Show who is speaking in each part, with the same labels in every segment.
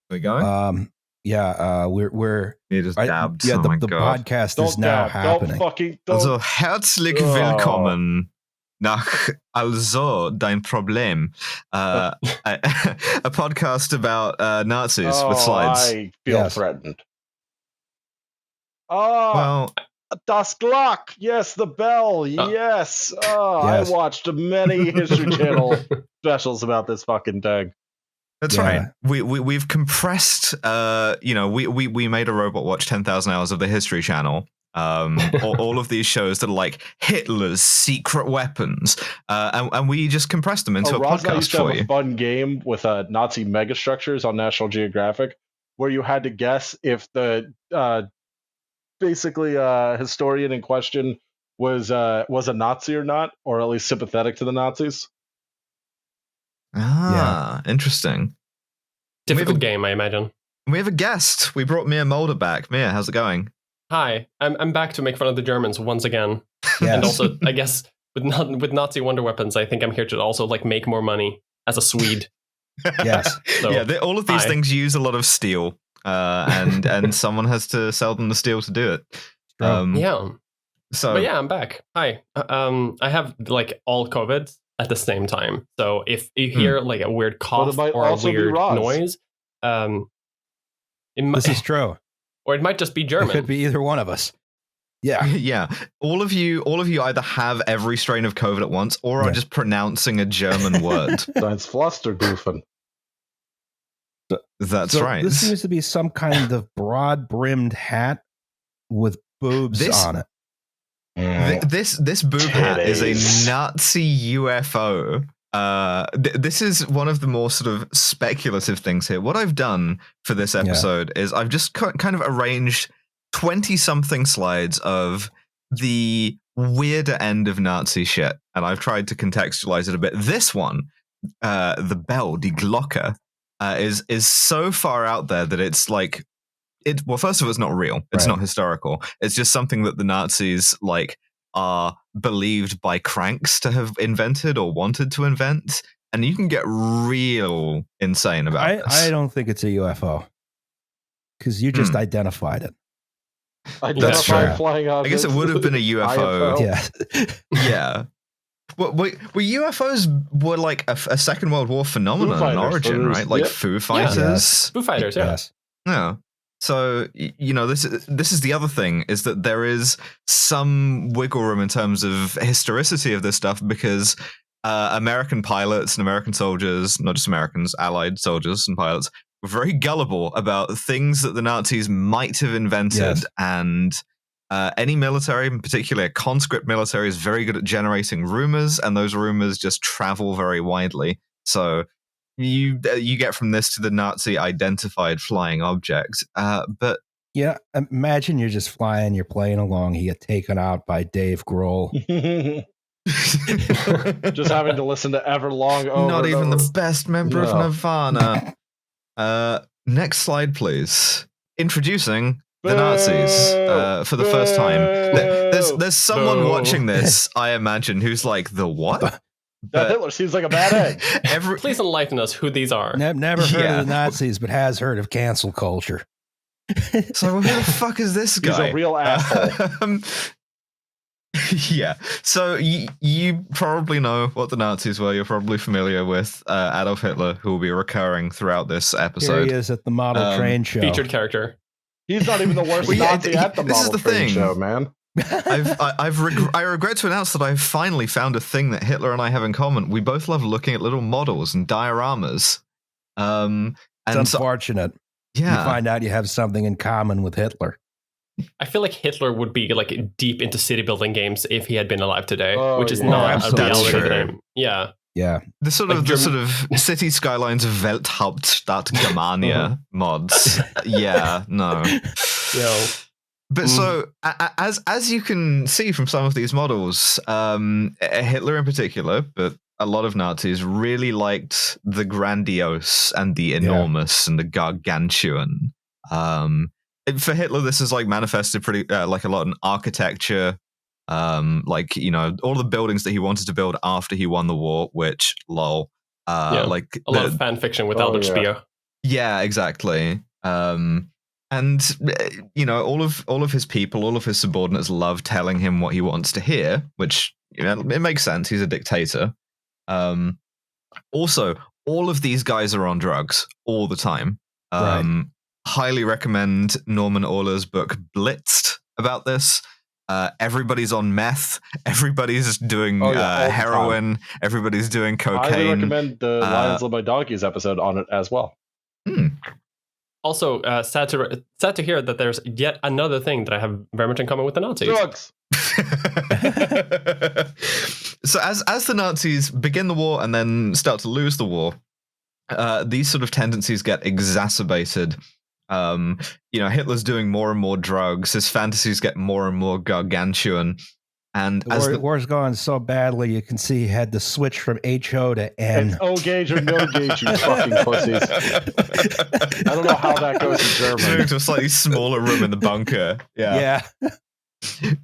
Speaker 1: we going?
Speaker 2: We're
Speaker 1: You just dabbed.
Speaker 2: yeah,
Speaker 1: oh my
Speaker 2: the
Speaker 1: God.
Speaker 2: podcast is now happening.
Speaker 1: Also, herzlich willkommen nach Also dein Problem. A podcast about Nazis with slides.
Speaker 3: I feel threatened. Well, Das Glock. Yes, the bell. Yes.
Speaker 2: Yes.
Speaker 3: I watched many History Channel specials about this fucking thing.
Speaker 1: That's right. We've compressed. We made a robot watch 10,000 hours of the History Channel. All of these shows that are like Hitler's secret weapons, and we just compressed them into a
Speaker 3: Roz
Speaker 1: podcast
Speaker 3: used to
Speaker 1: for
Speaker 3: have
Speaker 1: you.
Speaker 3: a fun game with Nazi megastructures on National Geographic, where you had to guess if the historian in question was a Nazi or not, or at least sympathetic to the Nazis.
Speaker 1: Interesting.
Speaker 4: Difficult game, I imagine.
Speaker 1: We have a guest. We brought Mia Mulder back. Mia, how's it going?
Speaker 4: Hi, I'm back to make fun of the Germans once again.
Speaker 2: Yes.
Speaker 4: And also, I guess, with Nazi wonder weapons, I think I'm here to also like make more money as a Swede.
Speaker 2: Yes.
Speaker 4: So,
Speaker 1: all of these things use a lot of steel, and someone has to sell them the steel to do it.
Speaker 4: Yeah.
Speaker 1: So,
Speaker 4: but yeah, I'm back. Hi. I have like all COVID at the same time. So if you hear like a weird cough or a weird noise,
Speaker 2: this is true.
Speaker 4: Or it might just be German.
Speaker 2: It could be either one of us. Yeah.
Speaker 1: Yeah. All of you either have every strain of COVID at once or are just pronouncing a German word.
Speaker 3: That's Flustergrufen.
Speaker 1: That's right.
Speaker 2: This seems to be some kind of broad-brimmed hat with boobs on it.
Speaker 1: This boob hat is a Nazi UFO. This is one of the more sort of speculative things here. What I've done for this episode is I've just kind of arranged 20-something slides of the weirder end of Nazi shit, and I've tried to contextualize it a bit. This one, the bell, die Glocke, is so far out there that it's like, well, first of all, it's not real. It's not historical. It's just something that the Nazis like are believed by cranks to have invented or wanted to invent, and you can get real insane about this.
Speaker 2: I don't think it's a UFO because you just identified it.
Speaker 1: That's true.
Speaker 3: Flying objects.
Speaker 1: I guess it would have been a UFO. Yeah. Well, UFOs were like a Second World War phenomenon in origin, right? Like Foo Fighters.
Speaker 2: Yes.
Speaker 4: Foo Fighters,
Speaker 1: Yeah. So, this is the other thing, is that there is some wiggle room in terms of historicity of this stuff, because American pilots and American soldiers, not just Americans, Allied soldiers and pilots, were very gullible about things that the Nazis might have invented. And any military, in particular conscript military, is very good at generating rumors, and those rumors just travel very widely. So you get from this to the Nazi identified flying object, but
Speaker 2: imagine you're just flying, you're playing along, you get taken out by Dave Grohl.
Speaker 3: Just having to listen to Everlong over.
Speaker 1: Not even the best member of Nirvana. Next slide, please. Introducing the Nazis for the first time. There's someone watching this, I imagine, who's like, the what?
Speaker 3: That Hitler seems like a bad egg.
Speaker 4: Please enlighten us who these are.
Speaker 2: Never heard of the Nazis, but has heard of cancel culture.
Speaker 1: So who the fuck is this guy?
Speaker 3: He's a real asshole.
Speaker 1: Yeah. So you probably know what the Nazis were. You're probably familiar with Adolf Hitler, who will be recurring throughout this episode.
Speaker 2: Here he is at the model train show.
Speaker 4: Featured character.
Speaker 3: He's not even the worst Nazi at the model train show, man.
Speaker 1: I regret to announce that I've finally found a thing that Hitler and I have in common. We both love looking at little models and dioramas.
Speaker 2: It's unfortunate. You find out you have something in common with Hitler.
Speaker 4: I feel like Hitler would be like deep into city building games if he had been alive today, which is
Speaker 1: not
Speaker 4: a reality for him. Yeah.
Speaker 1: The sort of city skylines of Welthauptstadt Germania mods. But so, as you can see from some of these models, Hitler in particular, but a lot of Nazis really liked the grandiose and the enormous and the gargantuan. For Hitler, this is like manifested pretty like a lot in architecture, like all the buildings that he wanted to build after he won the war. Which like
Speaker 4: a lot of fan fiction with Albert Speer.
Speaker 1: Yeah, exactly. And all of his people, all of his subordinates love telling him what he wants to hear, which it makes sense. He's a dictator. Also, all of these guys are on drugs all the time.
Speaker 2: Right.
Speaker 1: Highly recommend Norman Orler's book Blitzed about this. Everybody's on meth. Everybody's doing heroin. Everybody's doing cocaine.
Speaker 3: I recommend the Lions Led by Donkeys episode on it as well.
Speaker 4: Also, sad to hear that there's yet another thing that I have very much in common with the Nazis.
Speaker 3: Drugs.
Speaker 1: So as the Nazis begin the war and then start to lose the war, these sort of tendencies get exacerbated. Hitler's doing more and more drugs. His fantasies get more and more gargantuan. And
Speaker 2: the war's going so badly, you can see he had to switch from HO to N.
Speaker 3: It's O gauge or no gauge, you fucking pussies. I don't know how that goes in German.
Speaker 1: Moving to a slightly smaller room in the bunker.
Speaker 2: Yeah.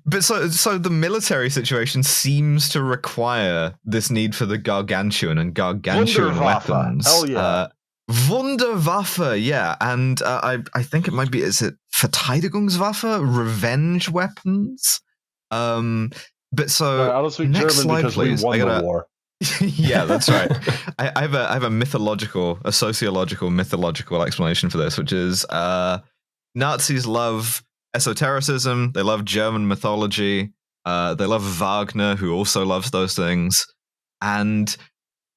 Speaker 1: But so the military situation seems to require this need for the gargantuan and gargantuan weapons.
Speaker 3: Hell yeah.
Speaker 1: Wunderwaffle, yeah. And I think it might be, is it Verteidigungswaffe? Revenge weapons? But so
Speaker 3: I don't speak
Speaker 1: next
Speaker 3: German
Speaker 1: slide,
Speaker 3: because
Speaker 1: please.
Speaker 3: we won the war.
Speaker 1: Yeah, that's right. I have a sociological, mythological explanation for this, which is Nazis love esotericism. They love German mythology. They love Wagner, who also loves those things. And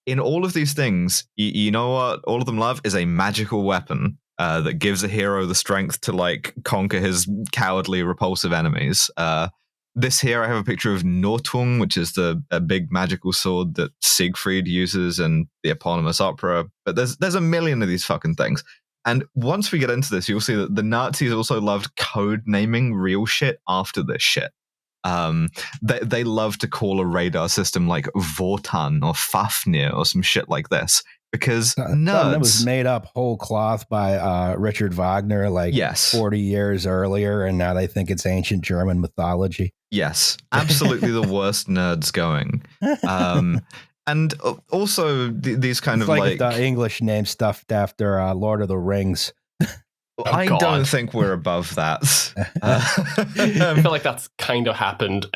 Speaker 1: in all of these things, you know what all of them love is a magical weapon that gives a hero the strength to conquer his cowardly, repulsive enemies. This here, I have a picture of Nortung, which is a big magical sword that Siegfried uses in the eponymous opera. But there's a million of these fucking things. And once we get into this, you'll see that the Nazis also loved code naming real shit after this shit. They love to call a radar system like Wotan or Fafnir or some shit like this. Because nerds...
Speaker 2: That was made up whole cloth by Richard Wagner 40 years earlier, and now they think it's ancient German mythology.
Speaker 1: Yes, absolutely the worst nerds going. And also these kind
Speaker 2: it's
Speaker 1: of
Speaker 2: like the English name stuffed after Lord of the Rings.
Speaker 1: I don't think we're above that.
Speaker 4: I feel like that's kind of happened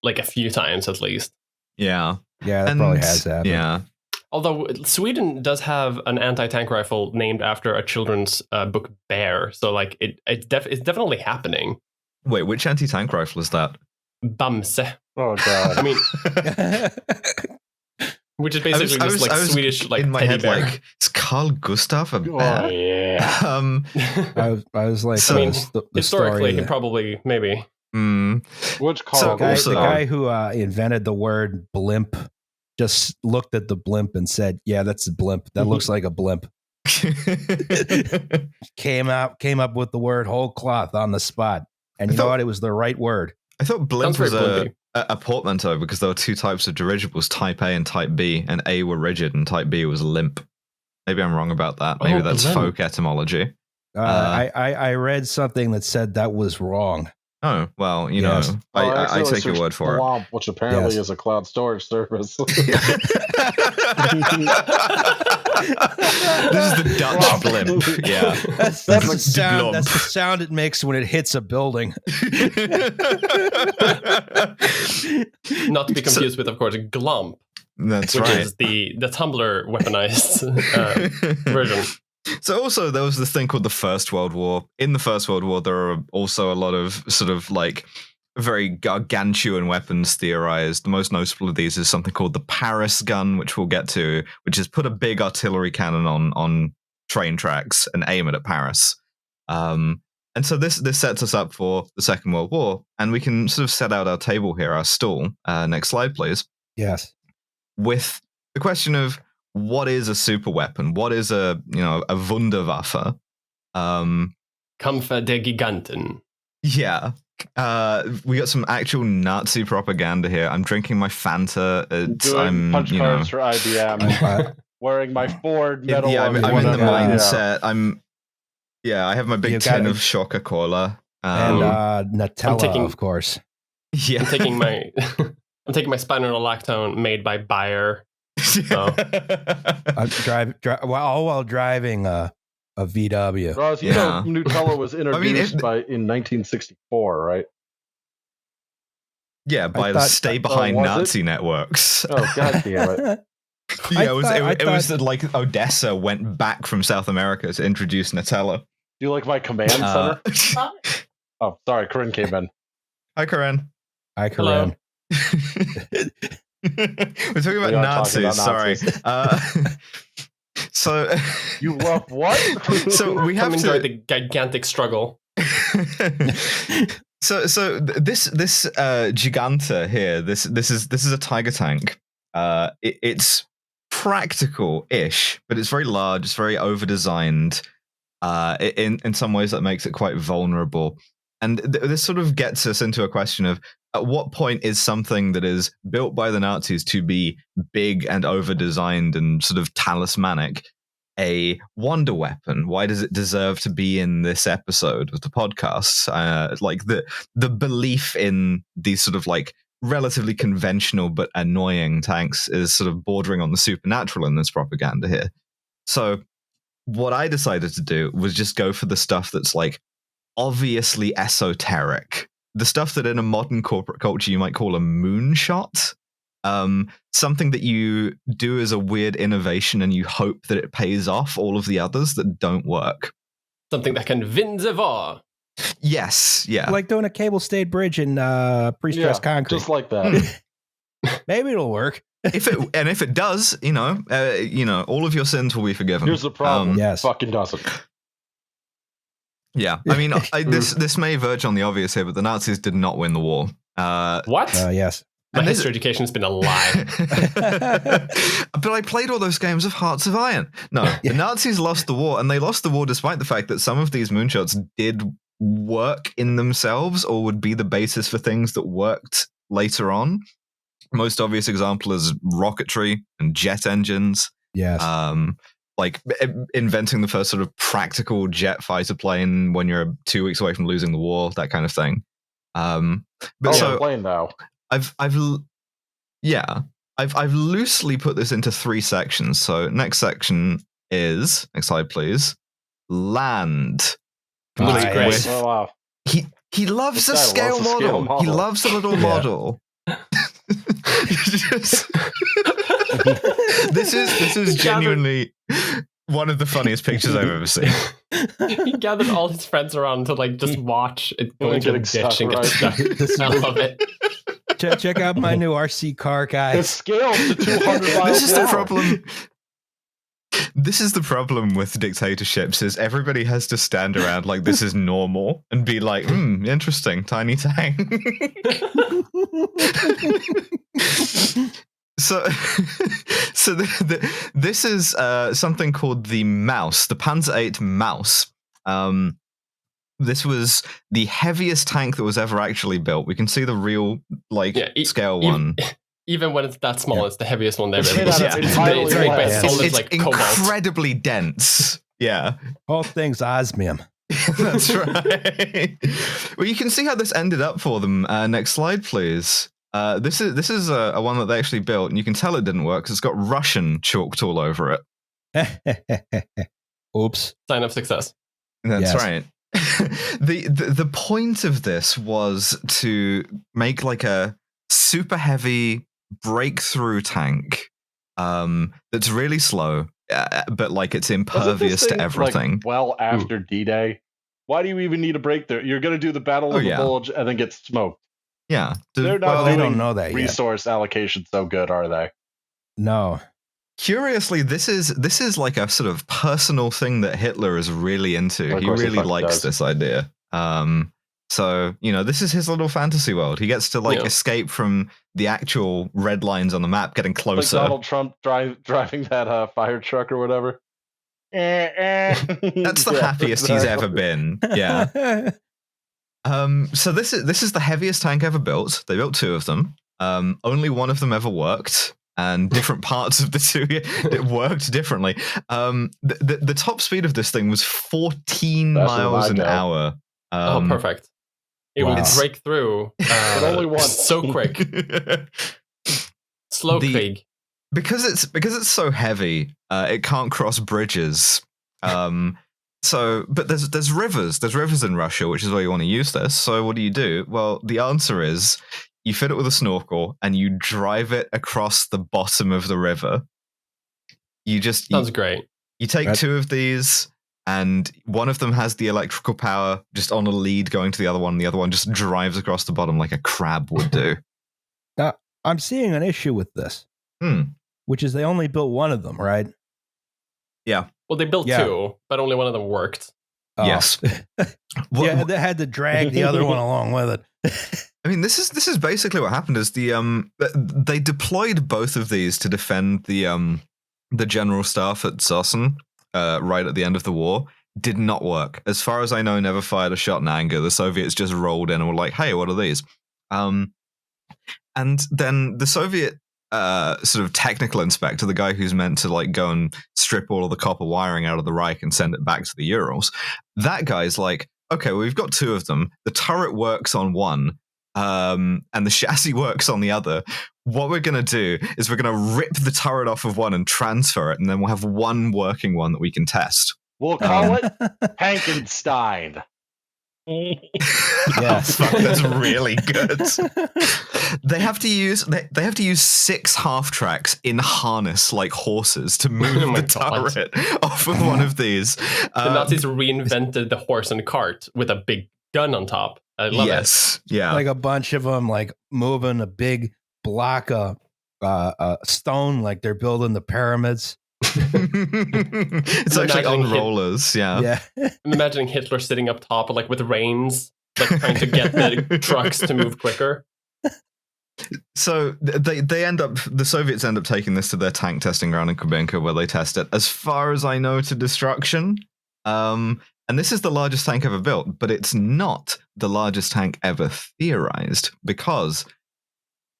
Speaker 4: a few times at least.
Speaker 1: Yeah.
Speaker 2: Yeah, that probably has happened.
Speaker 1: Yeah.
Speaker 4: Although Sweden does have an anti-tank rifle named after a children's book Bear, so it's definitely happening.
Speaker 1: Wait, which anti-tank rifle is that?
Speaker 4: Bamse.
Speaker 3: Oh god!
Speaker 4: I mean, which is basically Swedish
Speaker 1: in my head
Speaker 4: bear.
Speaker 1: It's Carl Gustav a bear?
Speaker 3: Oh yeah.
Speaker 2: I was like,
Speaker 4: historically, he probably maybe.
Speaker 3: Which Carl?
Speaker 2: The guy who invented the word blimp just looked at the blimp and said, "Yeah, that's a blimp. That looks like a blimp." Came up with the word whole cloth on the spot, and you know what? It was the right word.
Speaker 1: I thought blimp was a portmanteau because there were two types of dirigibles, Type A and Type B, and A were rigid and Type B was limp. Maybe I'm wrong about that. Maybe that's folk etymology.
Speaker 2: I read something that said that was wrong.
Speaker 1: Oh, well, you know, I take your word for it.
Speaker 3: Which apparently is a cloud storage service.
Speaker 1: This is the Dutch blimp. Yeah.
Speaker 2: That's the sound. That's the sound it makes when it hits a building.
Speaker 4: Not to be confused with, of course, glump.
Speaker 1: That's
Speaker 4: which
Speaker 1: right.
Speaker 4: is the Tumblr weaponized version.
Speaker 1: So also there was this thing called the First World War. In the First World War, there are also a lot of sort of very gargantuan weapons theorized. The most notable of these is something called the Paris gun, which we'll get to, which is put a big artillery cannon on train tracks and aim it at Paris. And so this sets us up for the Second World War, and we can sort of set out our table here, our stool. Next slide, please.
Speaker 2: Yes.
Speaker 1: With the question of what is a super weapon? What is a Wunderwaffe?
Speaker 4: Kampfe der Giganten.
Speaker 1: Yeah. We got some actual Nazi propaganda here. I'm drinking my Fanta.
Speaker 3: Doing punch cards for IBM. Wearing my Ford medal.
Speaker 1: Yeah, I'm in the mindset. I have my big tin of Coca-Cola.
Speaker 2: And Nutella, of course.
Speaker 1: Yeah.
Speaker 4: I'm taking my spironolactone made by Bayer. So.
Speaker 2: While driving A VW.
Speaker 3: Roz, you know Nutella was introduced in 1964, right?
Speaker 1: Yeah, by the stay behind Nazi networks.
Speaker 3: Oh, god damn it.
Speaker 1: Yeah, it was that like Odessa went back from South America to introduce Nutella.
Speaker 3: Do you like my command center? Oh, sorry, Corinne came in.
Speaker 1: Hi, Corinne.
Speaker 2: Hi, Corinne.
Speaker 1: We're talking about Nazis. Sorry. So
Speaker 3: you love what?
Speaker 1: So we have to
Speaker 4: enjoy the gigantic struggle.
Speaker 1: So this Giganta here, this is a Tiger tank. It's practical-ish, but it's very large. It's very over-designed. In some ways, that makes it quite vulnerable. And this sort of gets us into a question of at what point is something that is built by the Nazis to be big and over-designed and sort of talismanic a wonder weapon? Why does it deserve to be in this episode of the podcast? Like the belief in these sort of like relatively conventional but annoying tanks is sort of bordering on the supernatural in this propaganda here. So what I decided to do was just go for the stuff that's like obviously esoteric, the stuff that in a modern corporate culture you might call a moonshot. Something that you do as a weird innovation and you hope that it pays off all of the others that don't work.
Speaker 4: Something that can vinzivor.
Speaker 1: Yes, yeah.
Speaker 2: Like doing a cable-stayed bridge in pre-stressed concrete.
Speaker 3: Just like that.
Speaker 2: Maybe it'll work.
Speaker 1: If it does, you know, all of your sins will be forgiven.
Speaker 3: Here's the problem.
Speaker 2: Yes.
Speaker 3: Fucking doesn't.
Speaker 1: Yeah, I mean, this may verge on the obvious here, but the Nazis did not win the war.
Speaker 4: What?
Speaker 2: Yes.
Speaker 4: My history education has been a lie.
Speaker 1: But I played all those games of Hearts of Iron. No, the Nazis lost the war, and they lost the war despite the fact that some of these moonshots did work in themselves or would be the basis for things that worked later on. Most obvious example is rocketry and jet engines.
Speaker 2: Yes.
Speaker 1: Like inventing the first sort of practical jet fighter plane when you're 2 weeks away from losing the war, that kind of thing. But so
Speaker 3: plane though.
Speaker 1: I've loosely put this into 3 sections. So next section is, next slide please, land.
Speaker 4: Great.
Speaker 3: Oh, wow.
Speaker 1: He loves a scale model. He loves a little model. This is genuinely one of the funniest pictures I've ever seen.
Speaker 4: He gathered all his friends around to like just watch it go into a ditch and get stuck. I love it.
Speaker 2: Check out my new RC car, guys.
Speaker 3: It scales to 200 miles an hour.
Speaker 1: This is the problem. This is the problem with dictatorships, is everybody has to stand around like this is normal and be like, interesting, tiny tank. So this is something called the Mouse, the Panzer VIII Mouse. This was the heaviest tank that was ever actually built. We can see the real scale one.
Speaker 4: Even when it's that small, it's the heaviest one they've ever
Speaker 3: built.
Speaker 1: It's incredibly dense. Yeah.
Speaker 2: Whole thing's osmium.
Speaker 1: That's right. Well, you can see how this ended up for them. Next slide, please. This is a one that they actually built, and you can tell it didn't work because it's got Russian chalked all over
Speaker 2: it. Oops.
Speaker 4: Sign of success.
Speaker 1: That's right. The point of this was to make like a super heavy breakthrough tank that's really slow, but like it's impervious to everything.
Speaker 3: Like, well, after D-Day, why do you even need a breakthrough? You're going to do the Battle of the Bulge and then get smoked.
Speaker 1: Yeah,
Speaker 3: they're not
Speaker 2: they don't know that
Speaker 3: resource allocation so good, are they?
Speaker 2: No.
Speaker 1: Curiously, this is like a sort of personal thing that Hitler is really into. He really likes this idea. So, you know, this is his little fantasy world. He gets to escape from the actual red lines on the map, getting closer.
Speaker 3: Like Donald Trump driving that fire truck or whatever.
Speaker 1: That's the happiest he's ever been. Yeah. So this is the heaviest tank ever built. They built 2 of them. Only one of them ever worked, and different parts of the 2 it worked differently. The top speed of this thing was 14 miles an hour.
Speaker 4: Oh, perfect. It would break through
Speaker 3: but only one.
Speaker 4: So quick. Slow Krieg.
Speaker 1: Because it's so heavy, it can't cross bridges. but there's rivers in Russia, which is where you want to use this. So what do? Well, the answer is you fit it with a snorkel and you drive it across the bottom of the river.
Speaker 4: Sounds great.
Speaker 1: You take two of these, and one of them has the electrical power just on a lead going to the other one, and the other one just drives across the bottom like a crab would do.
Speaker 2: Now, I'm seeing an issue with this, which is they only built one of them, right?
Speaker 1: Yeah.
Speaker 4: Well, they built two, but only one of them worked.
Speaker 2: Oh.
Speaker 1: Yes.
Speaker 2: Yeah, they had to drag the other one along with it.
Speaker 1: I mean, this is basically what happened. Is they deployed both of these to defend the general staff at Sossin right at the end of the war. Did not work. As far as I know, never fired a shot in anger. The Soviets just rolled in and were like, "Hey, what are these?" And then the Soviet sort of technical inspector, the guy who's meant to like go and strip all of the copper wiring out of the Reich and send it back to the Urals, that guy's like, okay, well, we've got two of them. The turret works on one, and the chassis works on the other. What we're going to do is we're going to rip the turret off of one and transfer it, and then we'll have one working one that we can test.
Speaker 3: We'll call it Hankenstein.
Speaker 1: Yes, that's really good. They have to use 6 half tracks in harness like horses to move the turret off of one of these.
Speaker 4: The Nazis reinvented the horse and cart with a big gun on top. I love it.
Speaker 1: Yeah,
Speaker 2: like a bunch of them, like moving a big block of stone, like they're building the pyramids.
Speaker 1: It's actually on rollers. Yeah.
Speaker 4: I'm imagining Hitler sitting up top, like with reins, like trying to get the trucks to move quicker.
Speaker 1: So the Soviets end up taking this to their tank testing ground in Kubinka, where they test it, as far as I know, to destruction. And this is the largest tank ever built, but it's not the largest tank ever theorized, because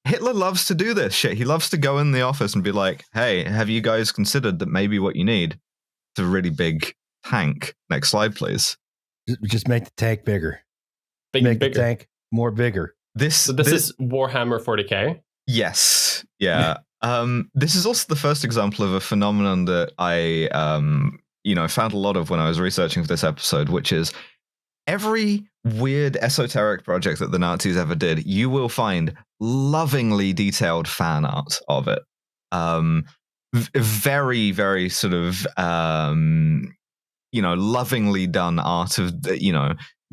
Speaker 1: Hitler loves to do this shit. He loves to go in the office and be like, hey, have you guys considered that maybe what you need is a really big tank? Next slide, please.
Speaker 2: Just make the tank bigger.
Speaker 4: Bigger.
Speaker 2: The tank more bigger.
Speaker 4: This is Warhammer 40K?
Speaker 1: Yes. Yeah. This is also the first example of a phenomenon that I found a lot of when I was researching for this episode, which is every weird esoteric project that the Nazis ever did, you will find lovingly detailed fan art of it. Very, very sort of, lovingly done art of,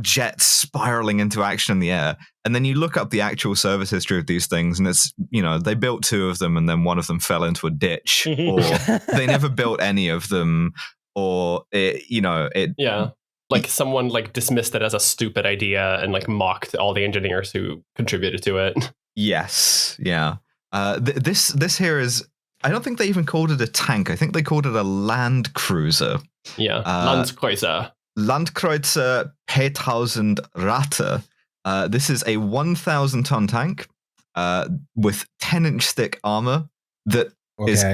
Speaker 1: jets spiraling into action in the air. And then you look up the actual service history of these things, and it's, they built 2 of them and then one of them fell into a ditch, or they never built any of them, or
Speaker 4: like someone like dismissed it as a stupid idea and like mocked all the engineers who contributed to it.
Speaker 1: Yes, yeah. This here is, I don't think they even called it a tank. I think they called it a land cruiser.
Speaker 4: Yeah, Landkreuzer.
Speaker 1: Landkreuzer P1000 Ratte. This is a 1,000-ton tank with 10-inch thick armor that is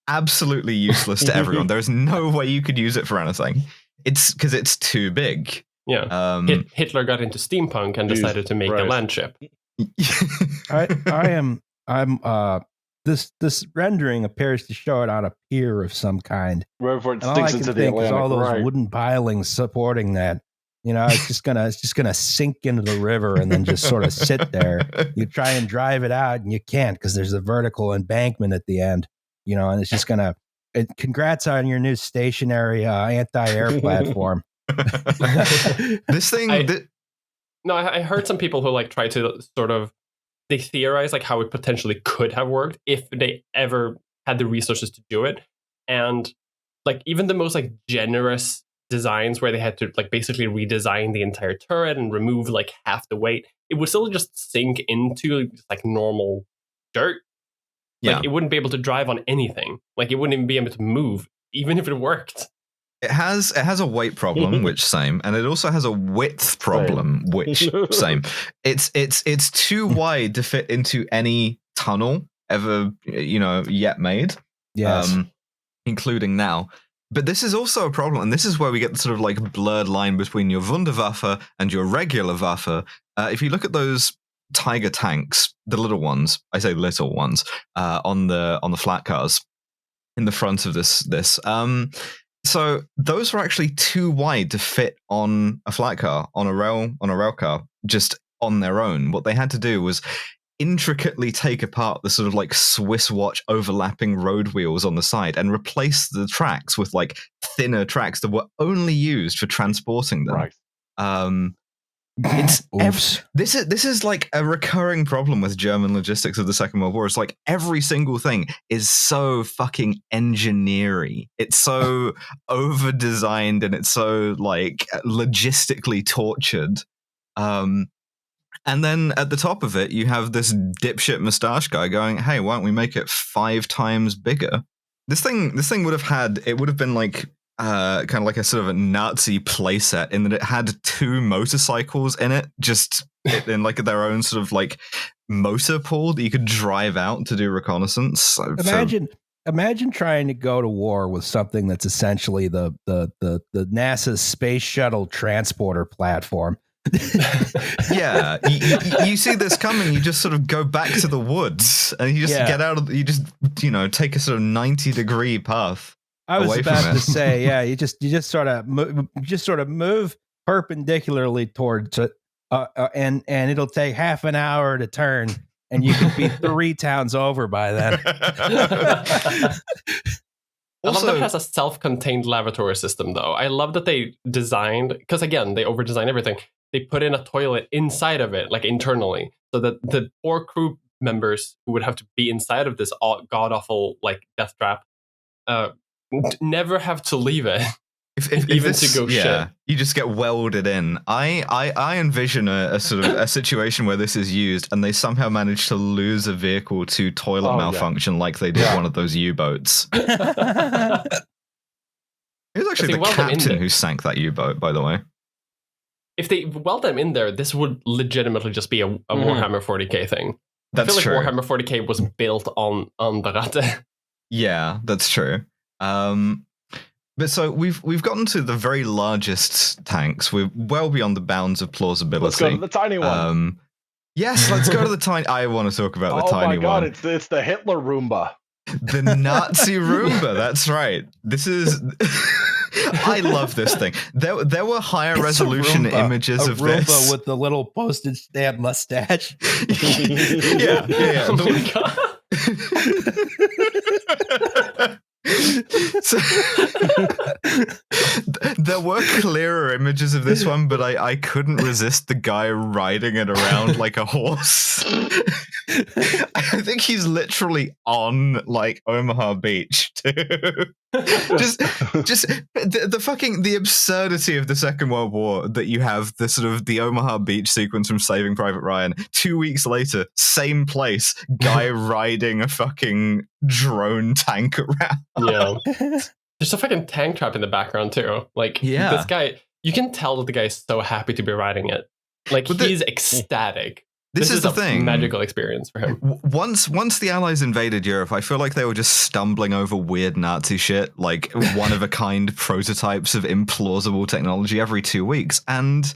Speaker 1: absolutely useless to everyone. There's no way you could use it for anything. It's because it's too big.
Speaker 4: Yeah. Hitler got into steampunk and decided to make a land ship.
Speaker 2: This rendering appears to show it on a pier of some kind.
Speaker 3: Wherever it
Speaker 2: all I can think is all those wooden pilings supporting that. It's just gonna sink into the river and then just sort of sit there. You try and drive it out and you can't because there's a vertical embankment at the end. And it's just gonna. Congrats on your new stationary anti-air platform.
Speaker 1: This thing.
Speaker 4: I heard some people who like try to sort of they theorize like how it potentially could have worked if they ever had the resources to do it, and like even the most like generous designs where they had to like basically redesign the entire turret and remove like half the weight, it would still just sink into like normal dirt. Like, it wouldn't be able to drive on anything. Like, it wouldn't even be able to move, even if it worked.
Speaker 1: It has a weight problem, which same, and it also has a width problem, which same. It's too wide to fit into any tunnel ever, yet made.
Speaker 2: Yes.
Speaker 1: Including now. But this is also a problem, and this is where we get the sort of like blurred line between your wunderwaffle and your regular Waffe. If you look at those Tiger tanks, the little ones, I say little ones, on the flat cars in the front of this, So those were actually too wide to fit on a flat car, on a rail car, just on their own. What they had to do was intricately take apart the sort of like Swiss watch overlapping road wheels on the side and replace the tracks with like thinner tracks that were only used for transporting them.
Speaker 3: Right.
Speaker 1: This is like a recurring problem with German logistics of the Second World War. It's like every single thing is so fucking engineering. It's so over designed and it's so like logistically tortured. And then at the top of it, you have this dipshit mustache guy going, "Hey, why don't we make it 5 times bigger?" This thing would have been like kind of like a sort of a Nazi playset in that it had 2 motorcycles in it, just in like their own sort of like motor pool that you could drive out to do reconnaissance.
Speaker 2: Imagine trying to go to war with something that's essentially the NASA's space shuttle transporter platform.
Speaker 1: Yeah, you see this coming. You just sort of go back to the woods, and you just get out of. You just take a sort of 90-degree path.
Speaker 2: I was about to say, yeah, you just sort of move perpendicularly towards it, and it'll take half an hour to turn, and you can be 3 towns over by then.
Speaker 4: I love that it has a self-contained lavatory system, though. I love that they designed, because again, they over-design everything. They put in a toilet inside of it, like internally, so that the 4 crew members who would have to be inside of this god-awful like death trap never have to leave it. Even to go shit.
Speaker 1: You just get welded in. I envision a sort of a situation where this is used and they somehow manage to lose a vehicle to toilet malfunction like they did one of those U-boats. It was actually the captain who sank that U-boat, by the way.
Speaker 4: If they weld them in there, this would legitimately just be a Warhammer 40k thing.
Speaker 1: That's
Speaker 4: I feel
Speaker 1: true.
Speaker 4: like Warhammer 40k was built on the Ratte.
Speaker 1: Yeah, that's true. But so we've gotten to the very largest tanks. We're well beyond the bounds of plausibility.
Speaker 3: Let's go to the tiny one.
Speaker 1: Yes, let's go to the tiny. I want to talk about the tiny one. Oh my
Speaker 3: god, it's the Hitler Roomba.
Speaker 1: The Nazi Roomba. That's right. This is. I love this thing. There were higher resolution images of
Speaker 2: Roomba
Speaker 1: this
Speaker 2: with the little postage stamp mustache.
Speaker 1: Yeah.
Speaker 4: Oh my god.
Speaker 1: So, there were clearer images of this one, but I couldn't resist the guy riding it around like a horse. I think he's literally on like Omaha Beach too. just the absurdity of the Second World War, that you have the sort of the Omaha Beach sequence from Saving Private Ryan. 2 weeks later, same place, guy riding a fucking drone tank around.
Speaker 4: Yeah. There's a fucking tank trap in the background too. Like this guy, you can tell that the guy's so happy to be riding it. Like he's ecstatic.
Speaker 1: This is the thing.
Speaker 4: Magical experience for him.
Speaker 1: Once the Allies invaded Europe, I feel like they were just stumbling over weird Nazi shit, like one-of-a-kind prototypes of implausible technology every 2 weeks. And,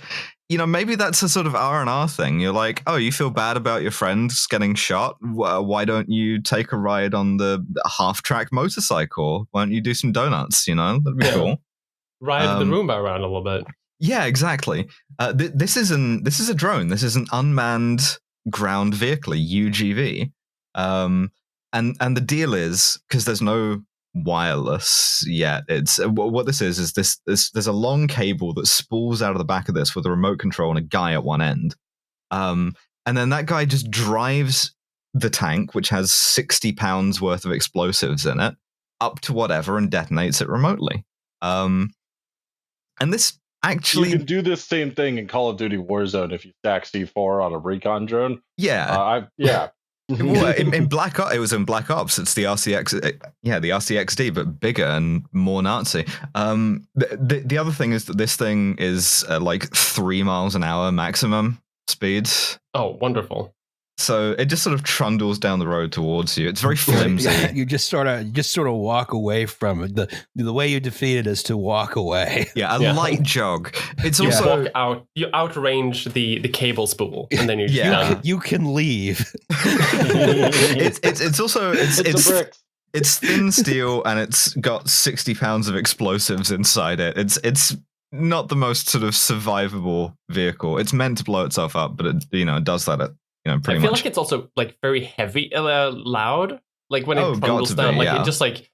Speaker 1: maybe that's a sort of R&R thing. You're like, oh, you feel bad about your friends getting shot? Why don't you take a ride on the half-track motorcycle? Why don't you do some donuts, That'd be cool.
Speaker 4: Ride the Roomba around a little bit.
Speaker 1: Yeah, exactly. This is a drone. This is an unmanned ground vehicle, UGV. And the deal is, because there's no wireless yet, it's what this is this there's a long cable that spools out of the back of this with a remote control and a guy at one end. And then that guy just drives the tank, which has 60 pounds worth of explosives in it, up to whatever and detonates it remotely. And this actually,
Speaker 3: you can do this same thing in Call of Duty Warzone if you stack C4 on a recon drone.
Speaker 1: Yeah. In Black Ops, it was in Black Ops. It's the RCX, the RCXD, but bigger and more Nazi. The other thing is that this thing is like 3 miles an hour maximum speed.
Speaker 4: Oh, wonderful.
Speaker 1: So it just sort of trundles down the road towards you. It's very flimsy.
Speaker 2: Yeah, you just sort of walk away from it. The way you defeat it is to walk away.
Speaker 1: Yeah, a light jog. It's
Speaker 4: you
Speaker 1: also
Speaker 4: walk out. You outrange the cable spool, and then
Speaker 2: you can leave.
Speaker 1: It's also
Speaker 3: it's a brick.
Speaker 1: It's thin steel and it's got 60 pounds of explosives inside it. It's not the most sort of survivable vehicle. It's meant to blow itself up, but it does that at pretty much.
Speaker 4: I feel like it's also like very heavy, loud. Like when it bundles down, like it just like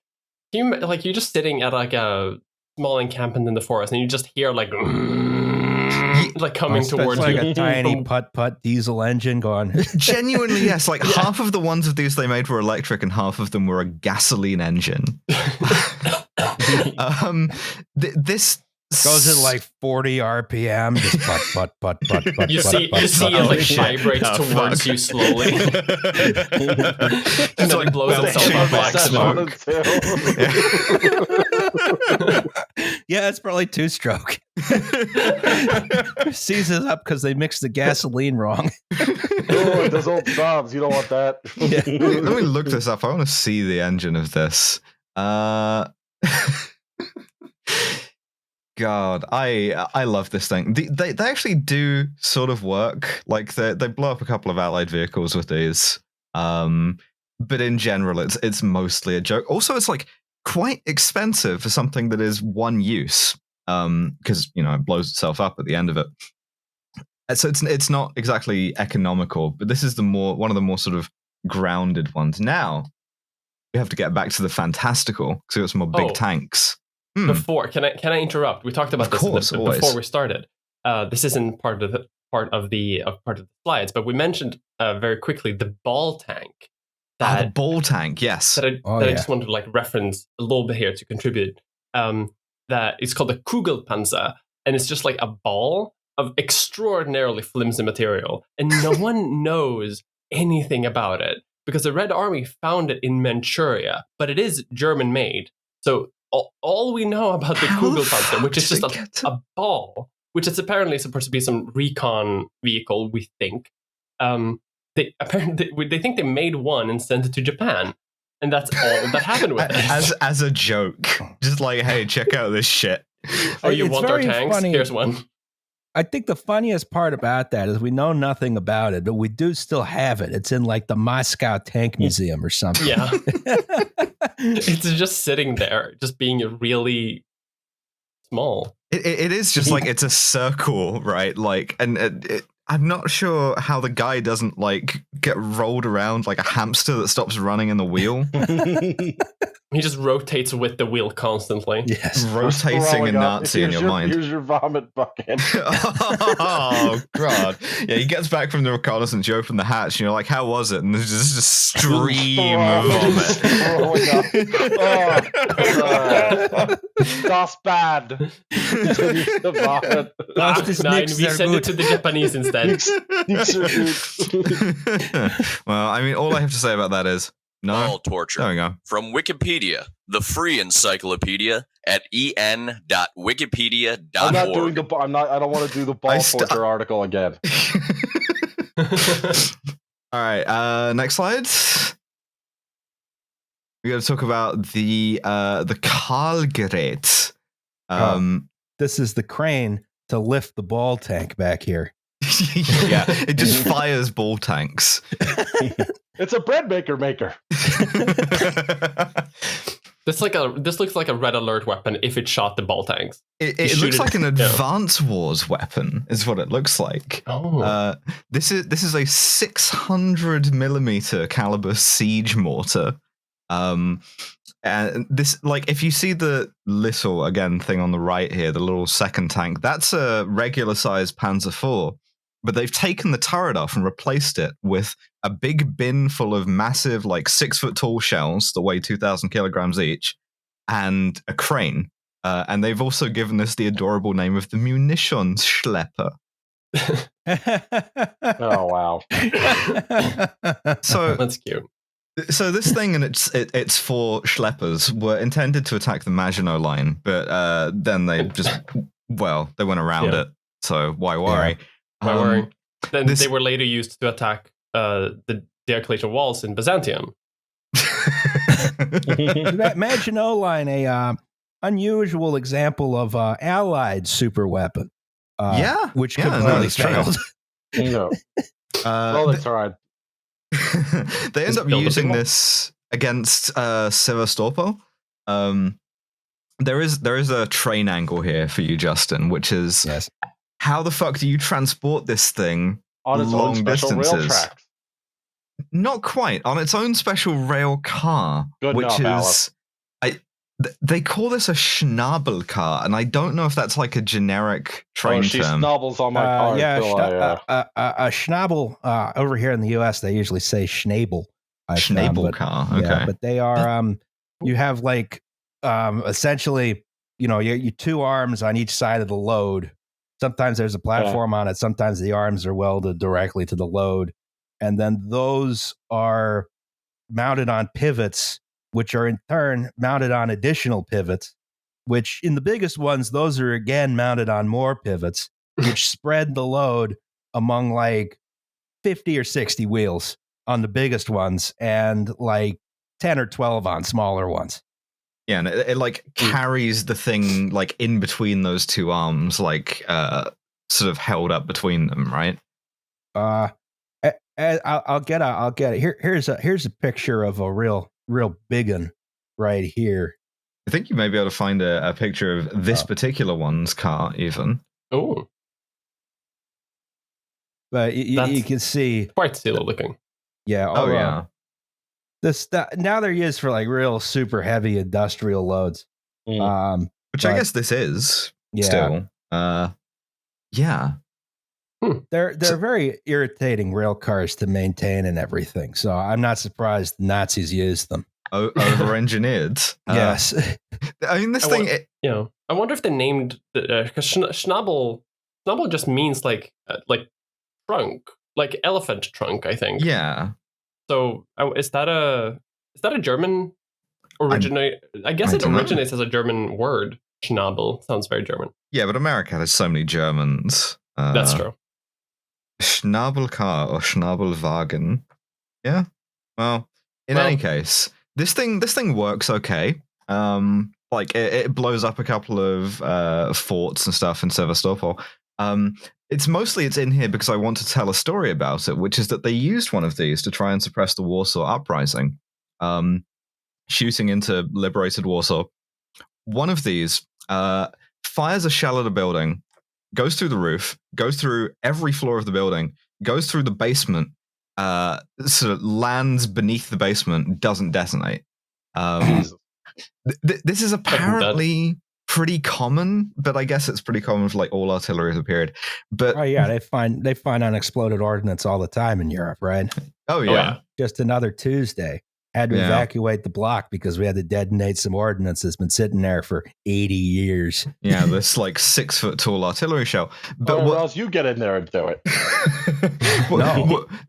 Speaker 4: you're just sitting at like a small encampment in the forest, and you just hear like like coming towards
Speaker 2: like
Speaker 4: you.
Speaker 2: A tiny putt diesel engine going.
Speaker 1: Genuinely, yes. Like half of the ones of these they made were electric, and half of them were a gasoline engine. This
Speaker 2: goes at like 40 RPM. Just putt.
Speaker 4: You see it like vibrates towards you slowly. And then it blows itself up black smoke.
Speaker 2: Yeah, it's probably 2-stroke. Seizes up because they mixed the gasoline wrong.
Speaker 3: Oh, those old Saabs. You don't want that.
Speaker 1: Yeah. Let me look this up. I want to see the engine of this. God, I love this thing. They actually do sort of work. Like they blow up a couple of Allied vehicles with these. But in general, it's mostly a joke. Also, it's like quite expensive for something that is one use. Because it blows itself up at the end of it. And so it's not exactly economical. But this is one of the more sort of grounded ones. Now we have to get back to the fantastical because we got some more big tanks.
Speaker 4: Before, can I interrupt? We talked about this before we started. This isn't part of the slides, but we mentioned very quickly the ball tank.
Speaker 1: The ball tank, yes.
Speaker 4: I just wanted to like reference a little bit here to contribute. That it's called the Kugelpanzer, and it's just like a ball of extraordinarily flimsy material, and no one knows anything about it because the Red Army found it in Manchuria, but it is German made. So all we know about the Kugelpanzer, which is just a ball, which is apparently supposed to be some recon vehicle, we think. They think they made one and sent it to Japan, and that's all that happened with it.
Speaker 1: As a joke, just like, hey, check out this shit.
Speaker 4: Oh, you want our tanks?
Speaker 2: Funny.
Speaker 4: Here's one.
Speaker 2: I think the funniest part about that is we know nothing about it, but we do still have it. It's in like the Moscow Tank Museum or something.
Speaker 4: Yeah. It's just sitting there, just being really small.
Speaker 1: It is just like it's a circle, right? Like, and I'm not sure how the guy doesn't like get rolled around like a hamster that stops running in the wheel.
Speaker 4: He just rotates with the wheel constantly.
Speaker 2: Yes,
Speaker 1: rotating a Nazi in your mind.
Speaker 3: Here's your vomit bucket.
Speaker 1: Oh God! Yeah, he gets back from the reconnaissance. You open the hatch, and you're like, "How was it?" And there's just a stream of vomit.
Speaker 3: That's bad.
Speaker 4: Nine, we send it to the Japanese instead.
Speaker 1: Well, I mean, all I have to say about that is no.
Speaker 5: Ball torture.
Speaker 1: There we go.
Speaker 5: From Wikipedia, the free encyclopedia at en.wikipedia.org.
Speaker 3: I'm not doing the. I don't want to do the ball torture article again.
Speaker 1: All right. Next slide. We got to talk about the Karlgerät.
Speaker 2: This is the crane to lift the ball tank back here.
Speaker 1: Yeah, it just fires ball tanks.
Speaker 3: It's a bread maker.
Speaker 4: This looks like a red alert weapon if it shot the ball tanks.
Speaker 1: It looks like an advance wars weapon, is what it looks like.
Speaker 4: Oh.
Speaker 1: This is a 600 millimeter caliber siege mortar. And this, like, if you see the little thing on the right here, the little second tank, that's a regular size Panzer IV. But they've taken the turret off and replaced it with a big bin full of massive, like 6 foot tall shells that weigh 2,000 kilograms each, and a crane. And they've also given this the adorable name of the Munitionsschlepper.
Speaker 3: Oh wow!
Speaker 1: So
Speaker 4: that's cute.
Speaker 1: So this thing and its 4 schleppers were intended to attack the Maginot Line, but then they they went around it. So why worry?
Speaker 4: Why worry? Then they were later used to attack the Diocletian walls in Byzantium.
Speaker 2: Maginot Line, a unusual example of Allied super weapon. Which completely failed.
Speaker 3: No. Well, that's all right.
Speaker 1: They end up using this against Sevastopol. There is a train angle here for you, Justin, which is how the fuck do you transport this thing
Speaker 3: on its
Speaker 1: long
Speaker 3: own special
Speaker 1: distances?
Speaker 3: rail tracks?
Speaker 1: Not quite. On its own special rail car,
Speaker 3: Good
Speaker 1: which
Speaker 3: enough,
Speaker 1: is they call this a Schnabel car, and I don't know if that's like a generic train
Speaker 3: she
Speaker 1: term.
Speaker 3: snobbles on my car.
Speaker 2: A Schnabel over here in the U.S. they usually say Schnabel.
Speaker 1: Schnabel car. Okay.
Speaker 2: Yeah, but they are. You have like essentially, you two arms on each side of the load. Sometimes there's a platform on it. Sometimes the arms are welded directly to the load, and then those are mounted on pivots, which are in turn mounted on additional pivots, which in the biggest ones, those are again mounted on more pivots, which spread the load among like 50 or 60 wheels on the biggest ones and like 10 or 12 on smaller ones.
Speaker 1: Yeah, and it like carries the thing like in between those two arms, like sort of held up between them, right?
Speaker 2: I'll get it. Here's a picture of a real big one right here.
Speaker 1: I think you may be able to find a picture of this particular one's car, even.
Speaker 4: Oh,
Speaker 2: but you can see
Speaker 4: quite steel looking.
Speaker 2: Yeah.
Speaker 1: Oh yeah.
Speaker 2: Now they're used for like real super heavy industrial loads.
Speaker 1: Which I guess this is still. Yeah.
Speaker 2: They're very irritating rail cars to maintain and everything. So I'm not surprised the Nazis used them.
Speaker 1: Over-engineered.
Speaker 2: Yes.
Speaker 1: I mean, this thing.
Speaker 4: I wonder if they named because Schnabel just means like trunk, like elephant trunk. I think.
Speaker 1: Yeah.
Speaker 4: So is that a German originate? I guess it originates as a German word. Schnabel sounds very German.
Speaker 1: Yeah, but America has so many Germans.
Speaker 4: That's true.
Speaker 1: Schnabelcar or Schnabelwagen. Yeah. Well, in any case, this thing works okay. Like it blows up a couple of forts and stuff in Sevastopol. It's in here because I want to tell a story about it, which is that they used one of these to try and suppress the Warsaw Uprising, shooting into liberated Warsaw. One of these fires a shell at a building, goes through the roof, goes through every floor of the building, goes through the basement, sort of lands beneath the basement, doesn't detonate. This is apparently pretty common, but I guess it's pretty common for like all artillery of the period. But
Speaker 2: they find unexploded ordnance all the time in Europe, right?
Speaker 1: Oh yeah.
Speaker 2: Just another Tuesday. Had to evacuate the block because we had to detonate some ordnance that's been sitting there for 80 years.
Speaker 1: Yeah, this like 6 foot tall artillery shell. But
Speaker 3: or else you get in there and do it.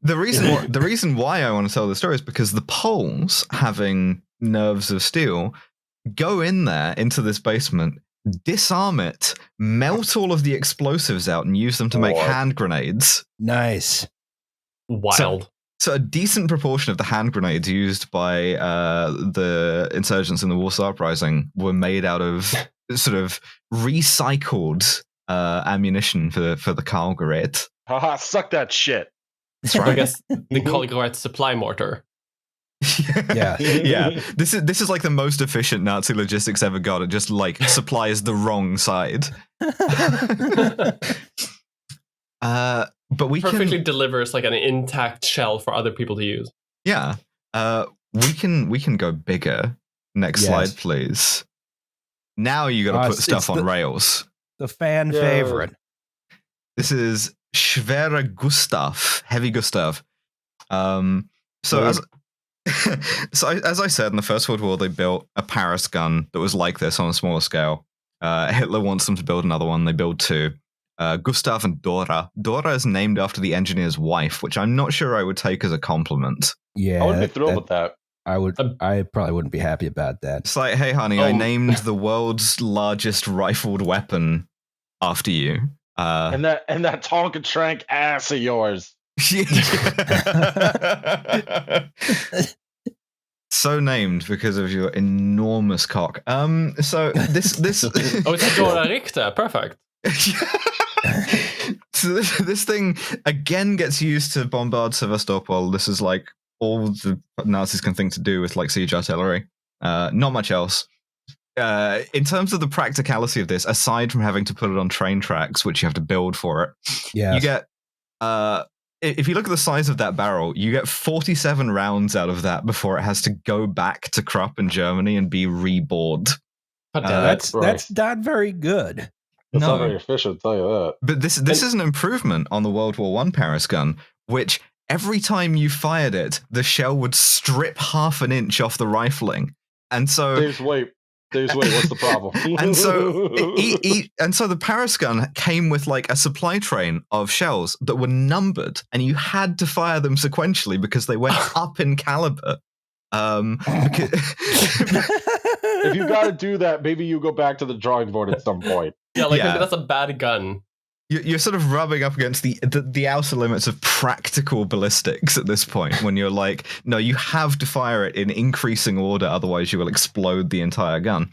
Speaker 1: The reason why I want to tell the story is because the Poles, having nerves of steel, go in there into this basement, disarm it, melt all of the explosives out, and use them to make hand grenades.
Speaker 2: Nice.
Speaker 4: Wild.
Speaker 1: So a decent proportion of the hand grenades used by the insurgents in the Warsaw Uprising were made out of sort of recycled ammunition for the Karlgerät.
Speaker 3: Haha, suck that shit.
Speaker 1: That's right.
Speaker 4: I guess they call it supply mortar.
Speaker 1: Yeah. This is like the most efficient Nazi logistics ever got. It just like supplies the wrong side. But we
Speaker 4: perfectly delivers like an intact shell for other people to use.
Speaker 1: Yeah. We can go bigger. Next slide, please. Now you got to put stuff on rails.
Speaker 2: The fan favorite.
Speaker 1: This is Schwere Gustav, Heavy Gustav. So as I said, in the First World War, they built a Paris gun that was like this on a smaller scale. Hitler wants them to build another one. They build two. Gustav and Dora. Dora is named after the engineer's wife, which I'm not sure I would take as a compliment.
Speaker 2: Yeah,
Speaker 3: I would be thrilled with that.
Speaker 2: I probably wouldn't be happy about that.
Speaker 1: It's like, hey, honey, I named the world's largest rifled weapon after you.
Speaker 3: And that Tonka Trank ass of yours.
Speaker 1: So named because of your enormous cock. So this
Speaker 4: oh, it's a Dora Richter. Perfect.
Speaker 1: So this thing again gets used to bombard Sevastopol. This is like all the Nazis can think to do with like siege artillery. Not much else. In terms of the practicality of this, aside from having to put it on train tracks, which you have to build for it, you get. If you look at the size of that barrel, you get 47 rounds out of that before it has to go back to Krupp in Germany and be rebored.
Speaker 2: That's not very good.
Speaker 3: It's not very efficient, I'll tell you that.
Speaker 1: But this is an improvement on the World War I Paris gun, which every time you fired it, the shell would strip half an inch off the rifling. And so...
Speaker 3: Dave's wait, what's the problem?
Speaker 1: and so the Paris gun came with like a supply train of shells that were numbered, and you had to fire them sequentially because they went up in caliber.
Speaker 3: If you got to do that, maybe you go back to the drawing board at some point.
Speaker 4: Yeah, maybe that's a bad gun.
Speaker 1: You're sort of rubbing up against the outer limits of practical ballistics at this point, when you're like, no, you have to fire it in increasing order, otherwise you will explode the entire gun.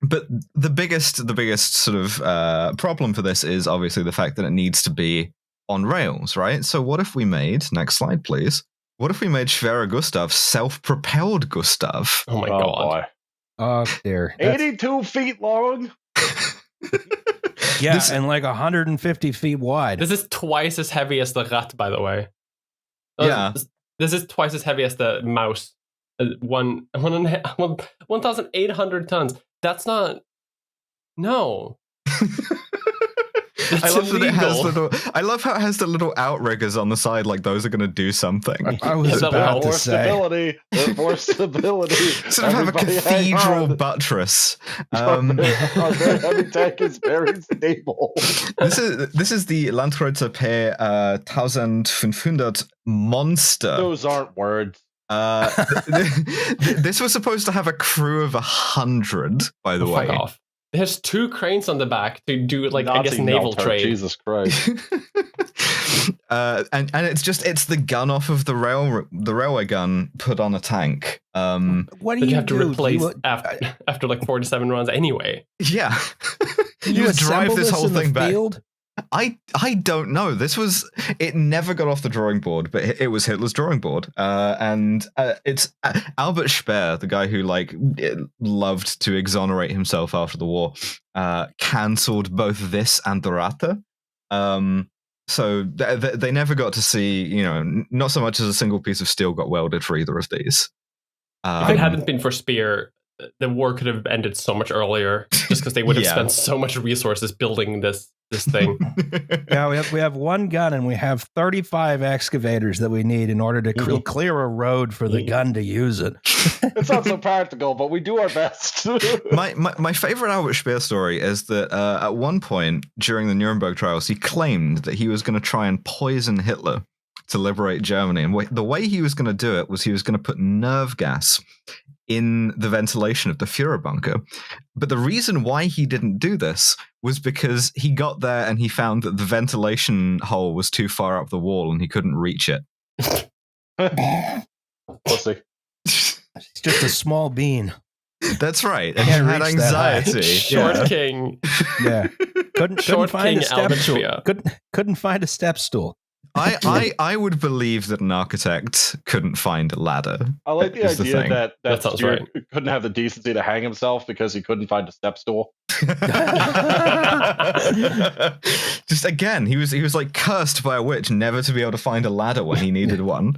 Speaker 1: But the biggest sort of problem for this is obviously the fact that it needs to be on rails, right? So what if we made, next slide please, what if we made Schwere Gustav self-propelled Gustav?
Speaker 4: Oh my god.
Speaker 3: Boy.
Speaker 2: Oh dear.
Speaker 3: 82 feet long?
Speaker 2: Yeah, and like 150 feet wide.
Speaker 4: This is twice as heavy as the rat, by the way.
Speaker 1: Yeah.
Speaker 4: This is twice as heavy as the mouse. 1,800 tons. That's not... No.
Speaker 1: I love that it has I love how it has the little outriggers on the side, like those are going to do something.
Speaker 2: I was about to say.
Speaker 3: More stability.
Speaker 1: Sort of have a cathedral buttress.
Speaker 3: Our very heavy tank is very stable.
Speaker 1: This is the Landkreuzer P 1500 Monster.
Speaker 3: Those aren't words.
Speaker 1: This was supposed to have a crew of 100, by the way.
Speaker 4: Fuck off. It has 2 cranes on the back to do, like,
Speaker 3: Nazi
Speaker 4: I guess, naval
Speaker 3: melter,
Speaker 4: trade.
Speaker 3: Jesus Christ.
Speaker 1: And it's the gun off of the railway gun put on a tank.
Speaker 2: What do
Speaker 4: you
Speaker 2: you
Speaker 4: have to replace after like 47 runs anyway?
Speaker 1: Yeah.
Speaker 2: You
Speaker 1: just drive this whole thing back.
Speaker 2: Field?
Speaker 1: I don't know. It never got off the drawing board, but it was Hitler's drawing board. And it's Albert Speer, the guy who loved to exonerate himself after the war, cancelled both this and the Ratte. So they never got to see, not so much as a single piece of steel got welded for either of these.
Speaker 4: If it hadn't been for Speer, the war could have ended so much earlier, just because they would have spent so much resources building this thing.
Speaker 2: Yeah, we have one gun and we have 35 excavators that we need in order to clear a road for the gun to use it.
Speaker 3: It's not so practical, but we do our best.
Speaker 1: My favorite Albert Speer story is that at one point during the Nuremberg trials, he claimed that he was going to try and poison Hitler to liberate Germany. And the way he was going to do it was he was going to put nerve gas in the ventilation of the Führer bunker. But the reason why he didn't do this was because he got there and he found that the ventilation hole was too far up the wall and he couldn't reach it.
Speaker 3: Pussy.
Speaker 2: It's just a small bean.
Speaker 1: That's right. And he had anxiety.
Speaker 4: Short King.
Speaker 2: Yeah. Couldn't find a step stool.
Speaker 4: Speer.
Speaker 2: Couldn't find a step stool.
Speaker 1: I would believe that an architect couldn't find a ladder.
Speaker 3: I like the idea that
Speaker 4: sounds
Speaker 3: Stuart
Speaker 4: right.
Speaker 3: couldn't have the decency to hang himself because he couldn't find a step stool.
Speaker 1: Just again, he was like cursed by a witch never to be able to find a ladder when he needed one.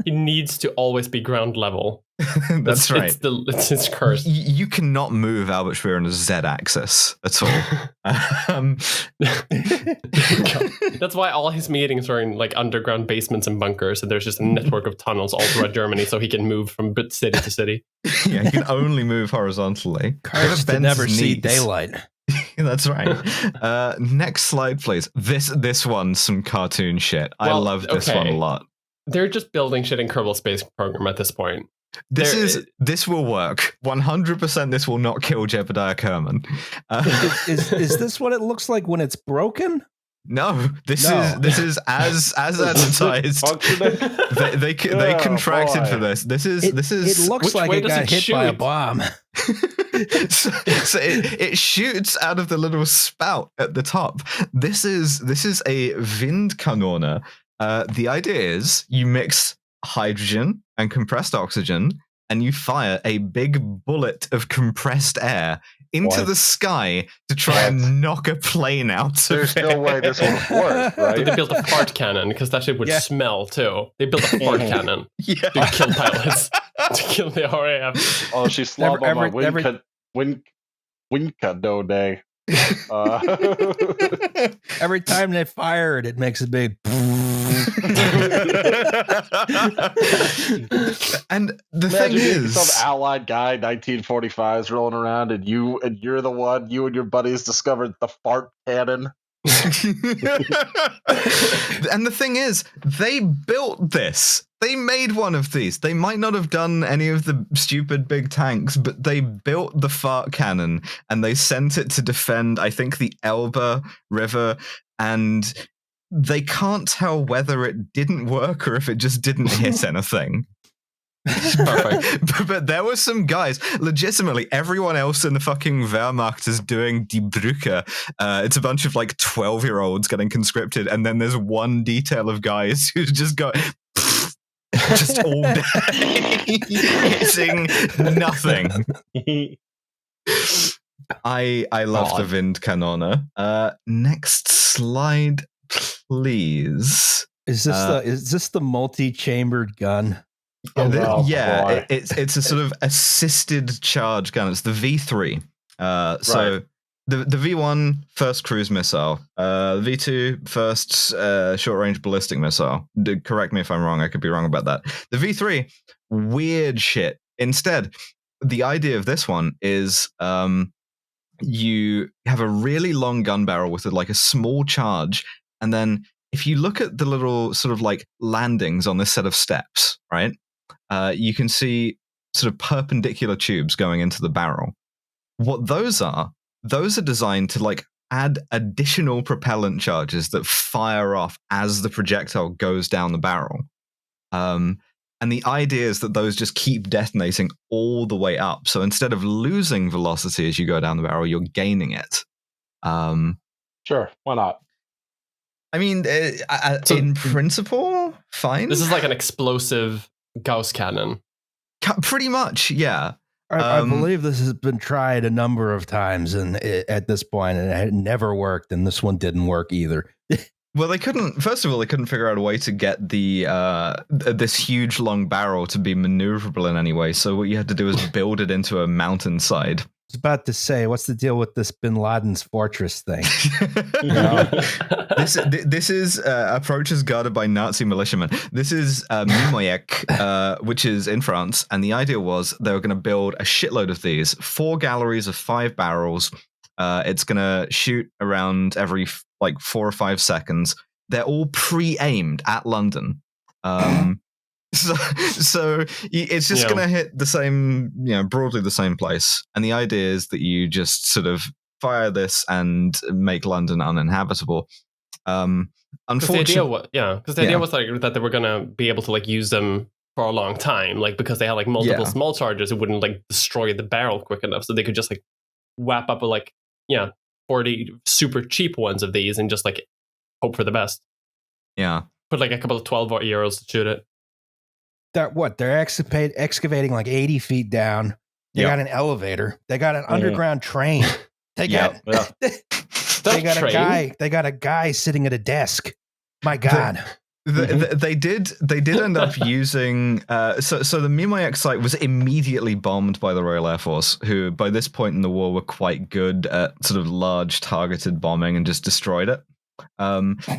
Speaker 4: He needs to always be ground level.
Speaker 1: That's right.
Speaker 4: It's his curse.
Speaker 1: You cannot move Albert Speer on a Z-axis at all.
Speaker 4: That's why all his meetings are in like underground basements and bunkers, and there's just a network of tunnels all throughout Germany, so he can move from city to city.
Speaker 1: Yeah, he can only move horizontally.
Speaker 2: Cars to never see daylight.
Speaker 1: That's right. Next slide, please. This one's some cartoon shit. I love this one a lot.
Speaker 4: They're just building shit in Kerbal Space Program at this point.
Speaker 1: This will work 100%. This will not kill Jebediah Kerman.
Speaker 2: Is this what it looks like when it's broken?
Speaker 1: No, this is as advertised. They contracted for this. This is.
Speaker 2: It looks like it got hit by a bomb.
Speaker 1: so it shoots out of the little spout at the top. This is a Windkanone. The idea is you mix hydrogen and compressed oxygen, and you fire a big bullet of compressed air into the sky to try and knock a plane out.
Speaker 3: There's no way this would have worked, right?
Speaker 4: But they built a fart cannon because that shit would smell too. They built a fart cannon to kill pilots, to kill the RAF.
Speaker 3: Oh, she slobbed on my Winca day.
Speaker 2: Every time they fire it, it makes a big.
Speaker 1: And the thing is,
Speaker 3: some Allied guy, 1945s, rolling around, and you're the one. You and your buddies discovered the fart cannon.
Speaker 1: And the thing is, they built this. They made one of these. They might not have done any of the stupid big tanks, but they built the fart cannon and they sent it to defend, I think, the Elbe River. And they can't tell whether it didn't work or if it just didn't hit anything. but there were some guys, legitimately, everyone else in the fucking Wehrmacht is doing Die Brücke. It's a bunch of like 12-year-olds getting conscripted, and then there's one detail of guys who's just got just all day hitting nothing. I love the Windkanone. Next slide, please.
Speaker 2: Is this the multi-chambered gun?
Speaker 1: It's a sort of assisted charge gun. It's the V3. So the V1 first cruise missile, the V2 first short range ballistic missile. Correct me if I'm wrong. I could be wrong about that. The V3, weird shit. Instead, the idea of this one is you have a really long gun barrel with like a small charge, and then if you look at the little sort of like landings on this set of steps, right? You can see sort of perpendicular tubes going into the barrel. What those are designed to like add additional propellant charges that fire off as the projectile goes down the barrel. And the idea is that those just keep detonating all the way up. So instead of losing velocity as you go down the barrel, you're gaining it.
Speaker 3: Sure, why not?
Speaker 1: I mean, in principle, fine.
Speaker 4: This is like an explosive Gauss cannon.
Speaker 1: Pretty much, yeah.
Speaker 2: I believe this has been tried a number of times, and at this point, and it never worked. And this one didn't work either.
Speaker 1: Well, they couldn't. First of all, they couldn't figure out a way to get the this huge long barrel to be maneuverable in any way. So what you had to do is build it into a mountainside.
Speaker 2: I was about to say, what's the deal with this Bin Laden's fortress thing?
Speaker 1: This is approaches guarded by Nazi militiamen. This is Mimoyek, which is in France, and the idea was they were going to build a shitload of these, 4 galleries of 5 barrels. It's going to shoot around every like 4 or 5 seconds. They're all pre-aimed at London. So it's just going to hit the same, broadly the same place. And the idea is that you just sort of fire this and make London uninhabitable. Unfortunately,
Speaker 4: because the idea was like that they were going to be able to like use them for a long time, like because they had like multiple small charges, it wouldn't like destroy the barrel quick enough, so they could just like whap up a 40 super cheap ones of these and just like hope for the best.
Speaker 1: Yeah,
Speaker 4: put like a couple of 12-year-olds to shoot it.
Speaker 2: They're excavating like 80 feet down. They got an elevator. They got an underground train. They got a guy sitting at a desk. My God.
Speaker 1: They did end up using so the Mimoyek site was immediately bombed by the Royal Air Force, who by this point in the war were quite good at sort of large targeted bombing and just destroyed it.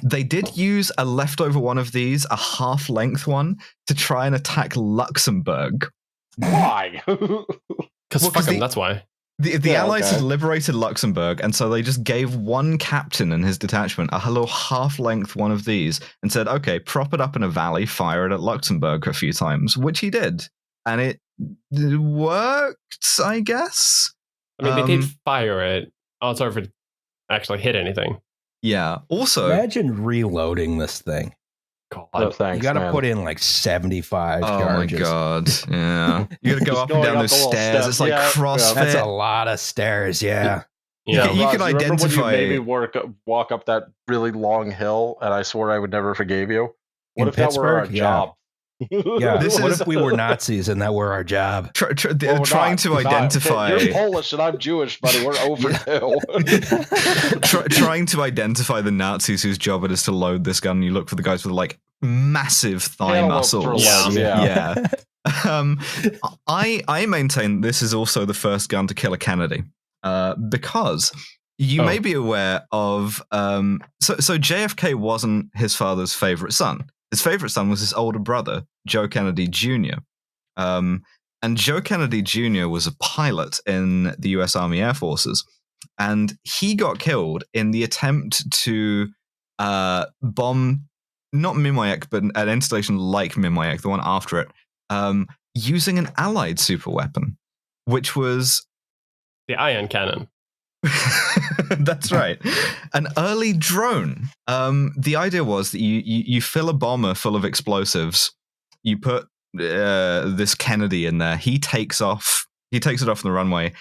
Speaker 1: They did use a leftover one of these, a half-length one, to try and attack Luxembourg.
Speaker 3: Why?
Speaker 4: Because fuck them, that's why.
Speaker 1: The Allies had liberated Luxembourg, and so they just gave one captain and his detachment a little half-length one of these and said, okay, prop it up in a valley, fire it at Luxembourg a few times, which he did. And it worked, I guess.
Speaker 4: I mean, they did fire it. Odds are if it actually hit anything.
Speaker 1: Yeah. Also,
Speaker 2: imagine reloading this thing.
Speaker 4: God,
Speaker 2: you got to put in like 75 charges.
Speaker 1: Oh my God. Yeah. You got to go up and down those stairs. It's like CrossFit.
Speaker 2: That's a lot of stairs. Yeah.
Speaker 1: You can identify.
Speaker 3: When you made me walk up that really long hill, and I swore I would never forgive you. What
Speaker 2: in
Speaker 3: if that were our job?
Speaker 2: Yeah. What if we were Nazis and that were our job?
Speaker 1: Trying to identify.
Speaker 3: You're Polish and I'm Jewish, buddy. We're over two.
Speaker 1: Trying to identify the Nazis whose job it is to load this gun. You look for the guys with like massive thigh muscles.
Speaker 3: Yeah.
Speaker 1: I maintain this is also the first gun to kill a Kennedy, because you may be aware of. So JFK wasn't his father's favorite son. His favorite son was his older brother, Joe Kennedy Jr. And Joe Kennedy Jr. was a pilot in the U.S. Army Air Forces, and he got killed in the attempt to bomb not Mimoyak, but an installation like Mimoyak, the one after it, using an Allied superweapon, which was
Speaker 4: the ion cannon.
Speaker 1: That's right. An early drone. The idea was that you fill a bomber full of explosives, you put this Kennedy in there, he takes it off the runway,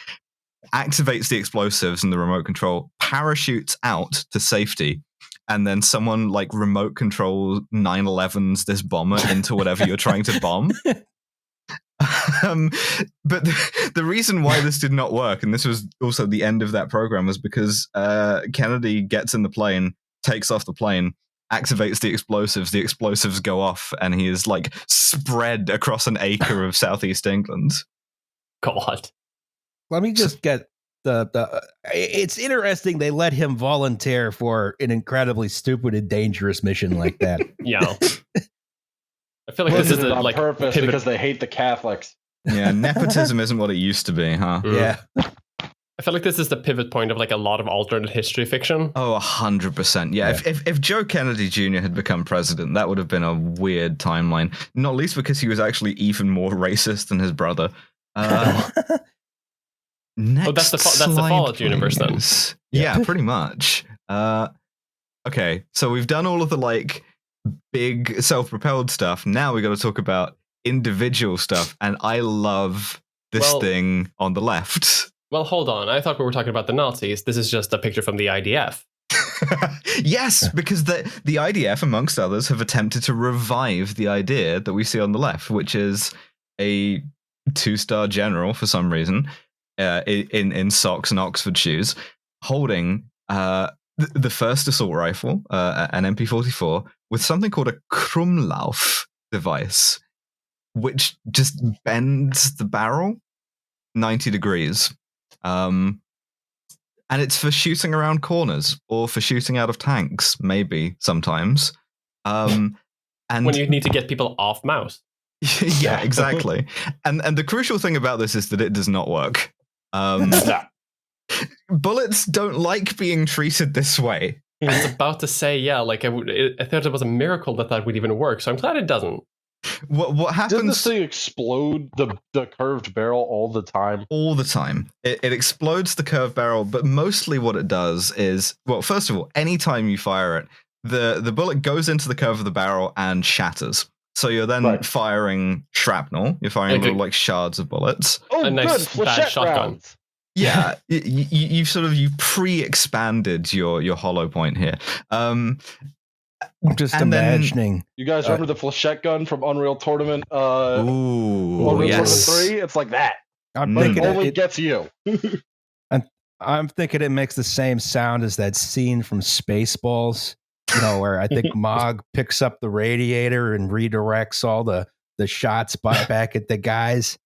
Speaker 1: activates the explosives and the remote control, parachutes out to safety, and then someone like remote control 9/11s this bomber into whatever you're trying to bomb. But the reason why this did not work, and this was also the end of that program, was because Kennedy gets in the plane, takes off the plane, activates the explosives go off, and he is like spread across an acre of southeast England.
Speaker 4: God.
Speaker 2: Let me just get it's interesting they let him volunteer for an incredibly stupid and dangerous mission like that.
Speaker 4: Yeah. I feel like this is
Speaker 3: on
Speaker 4: like
Speaker 3: purpose because they hate the Catholics.
Speaker 1: Yeah, nepotism isn't what it used to be, huh?
Speaker 2: Yeah.
Speaker 4: I feel like this is the pivot point of like a lot of alternate history fiction.
Speaker 1: Oh, 100%. Yeah. If Joe Kennedy Jr. had become president, that would have been a weird timeline. Not least because he was actually even more racist than his brother.
Speaker 4: That's the Fallout universe then.
Speaker 1: Yeah, pretty much. Okay, so we've done all of the like big self-propelled stuff. Now we got to talk about individual stuff, and I love this thing on the left.
Speaker 4: Well, hold on. I thought we were talking about the Nazis. This is just a picture from the IDF.
Speaker 1: Yes, because the IDF, amongst others, have attempted to revive the idea that we see on the left, which is a 2-star general for some reason in socks and Oxford shoes, holding the first assault rifle, an MP44, with something called a Krumlauf device, which just bends the barrel 90 degrees. And it's for shooting around corners or for shooting out of tanks, maybe sometimes. And
Speaker 4: when you need to get people off mouse.
Speaker 1: Yeah, exactly. And the crucial thing about this is that it does not work. Bullets don't like being treated this way.
Speaker 4: I was about to say, yeah, like I thought it was a miracle that would even work, so I'm glad it doesn't.
Speaker 1: What happens?
Speaker 3: Didn't this thing explode the curved barrel all the time?
Speaker 1: All the time. It explodes the curved barrel, but mostly what it does is, well, first of all, anytime you fire it, the bullet goes into the curve of the barrel and shatters. So you're then firing shrapnel. You're firing little like shards of bullets.
Speaker 3: Oh,
Speaker 4: a nice bad shotgun.
Speaker 3: Rounds.
Speaker 1: Yeah, you've pre-expanded your hollow point here.
Speaker 2: I'm just imagining.
Speaker 3: You guys remember the flechette gun from Unreal Tournament?
Speaker 1: Unreal
Speaker 3: Tournament 3? It's like that.
Speaker 2: I'm
Speaker 3: but
Speaker 2: thinking
Speaker 3: it only gets you.
Speaker 2: I'm thinking it makes the same sound as that scene from Spaceballs, where I think Mog picks up the radiator and redirects all the shots back at the guys.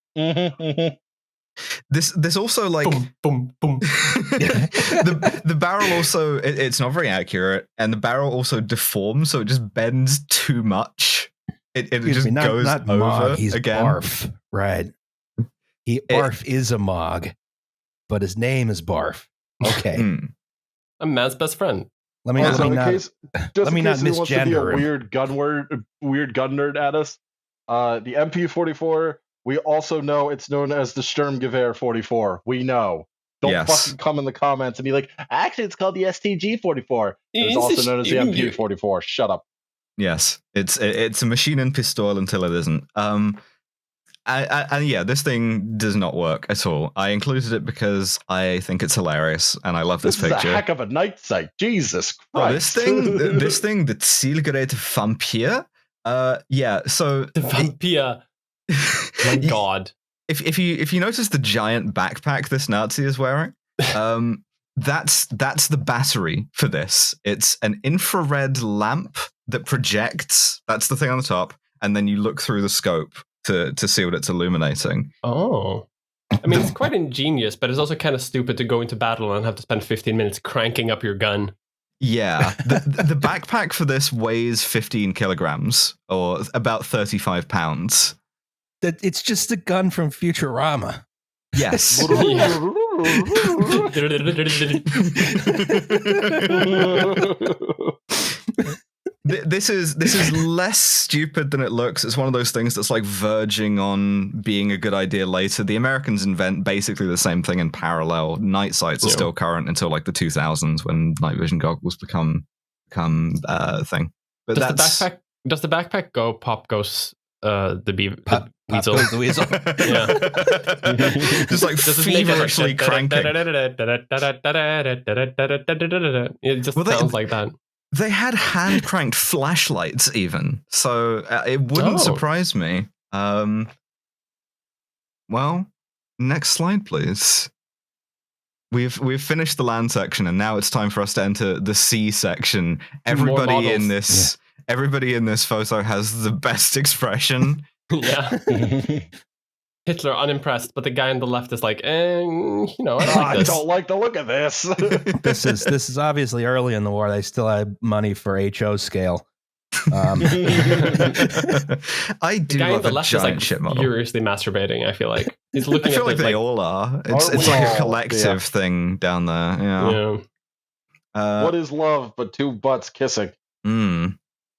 Speaker 1: This also like
Speaker 4: boom, boom, boom.
Speaker 1: the barrel also it's not very accurate, and the barrel also deforms, so it just bends too much. It just goes
Speaker 2: not
Speaker 1: over
Speaker 2: Mog, he's
Speaker 1: again.
Speaker 2: Barf, right? Barf is a Mog, but his name is Barf. Okay,
Speaker 4: I'm Matt's best friend.
Speaker 2: Let me not misgender him.
Speaker 3: Weird gun nerd at us. The MP44. We also know it's known as the Sturmgewehr 44. We know. Don't fucking come in the comments and be like, actually, it's called the STG 44. It's also known as the MP44. Shut up.
Speaker 1: Yes, it's a machine and pistol until it isn't. And yeah, this thing does not work at all. I included it because I think it's hilarious and I love this picture.
Speaker 3: This is a heck of a night sight. Jesus Christ.
Speaker 1: Oh, this thing, the Zielgerät Vampir. Yeah. So
Speaker 4: the vampire. My God.
Speaker 1: If you notice the giant backpack this Nazi is wearing, that's the battery for this. It's an infrared lamp that projects. That's the thing on the top, and then you look through the scope to see what it's illuminating.
Speaker 4: Oh. I mean, it's quite ingenious, but it's also kind of stupid to go into battle and have to spend 15 minutes cranking up your gun.
Speaker 1: Yeah, the backpack for this weighs 15 kilograms, or about 35 pounds.
Speaker 2: It's just a gun from Futurama.
Speaker 1: Yes. This is less stupid than it looks. It's one of those things that's like verging on being a good idea later. The Americans invent basically the same thing in parallel. Night sights are still current until like the 2000s when night vision goggles become a thing. But
Speaker 4: does the backpack go pop goes the weasel?
Speaker 2: The weasel.
Speaker 1: Yeah. Just like feverishly cranking.
Speaker 4: It just sounds like that.
Speaker 1: They had hand cranked flashlights even, so it wouldn't surprise me. Well, next slide, please. We've finished the land section, and now it's time for us to enter the sea section. Everybody in this photo has the best expression.
Speaker 4: Yeah. Hitler unimpressed, but the guy on the left is like, I
Speaker 3: don't like the look of this.
Speaker 2: This is obviously early in the war. They still had money for HO scale.
Speaker 1: I do
Speaker 4: love
Speaker 1: a giant ship model.
Speaker 4: Furiously masturbating. I feel like he's looking.
Speaker 1: I feel like they all are. It's like a collective thing down there. Yeah.
Speaker 3: What is love but two butts kissing?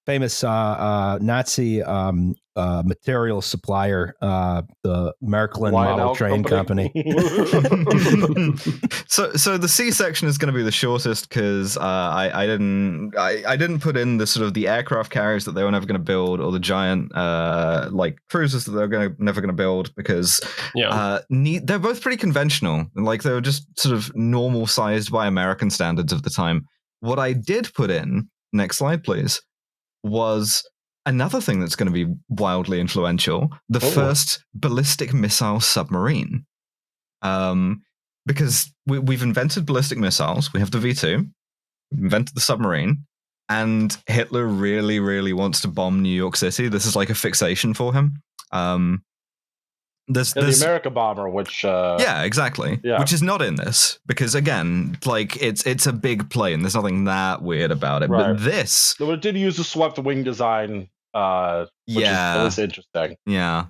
Speaker 2: Famous Nazi material supplier, the Märklin Model Train Company.
Speaker 1: So the C section is going to be the shortest because I didn't put in the sort of the aircraft carriers that they were never going to build, or the giant like cruisers that they're never going to build, because they're both pretty conventional, and like they were just sort of normal sized by American standards of the time. What I did put in, next slide please, was another thing that's going to be wildly influential: the first ballistic missile submarine. Because we've invented ballistic missiles, we have the V2, we've invented the submarine, and Hitler really, really wants to bomb New York City. This is like a fixation for him. There's
Speaker 3: the America bomber, which
Speaker 1: exactly, which is not in this because again, like it's a big plane. There's nothing that weird about it. Right. But this,
Speaker 3: so it did use a swept wing design. Which is interesting.
Speaker 1: Yeah.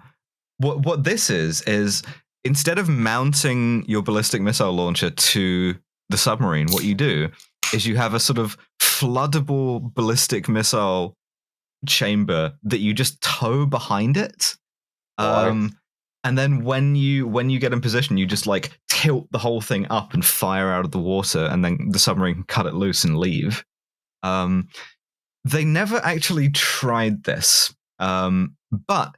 Speaker 1: What this is instead of mounting your ballistic missile launcher to the submarine, what you do is you have a sort of floodable ballistic missile chamber that you just tow behind it. And then when you get in position, you just like tilt the whole thing up and fire out of the water, and then the submarine can cut it loose and leave. They never actually tried this, but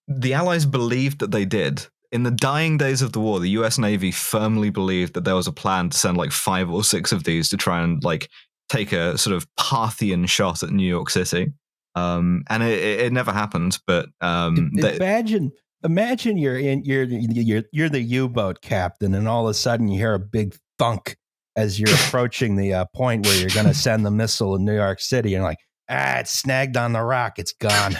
Speaker 1: the Allies believed that they did. In the dying days of the war, the US Navy firmly believed that there was a plan to send like 5 or 6 of these to try and like take a sort of Parthian shot at New York City. And it never happened. But
Speaker 2: imagine you're the U-boat captain, and all of a sudden you hear a big thunk as you're approaching the point where you're going to send the missile in New York City, and like, it's snagged on the rock, it's gone.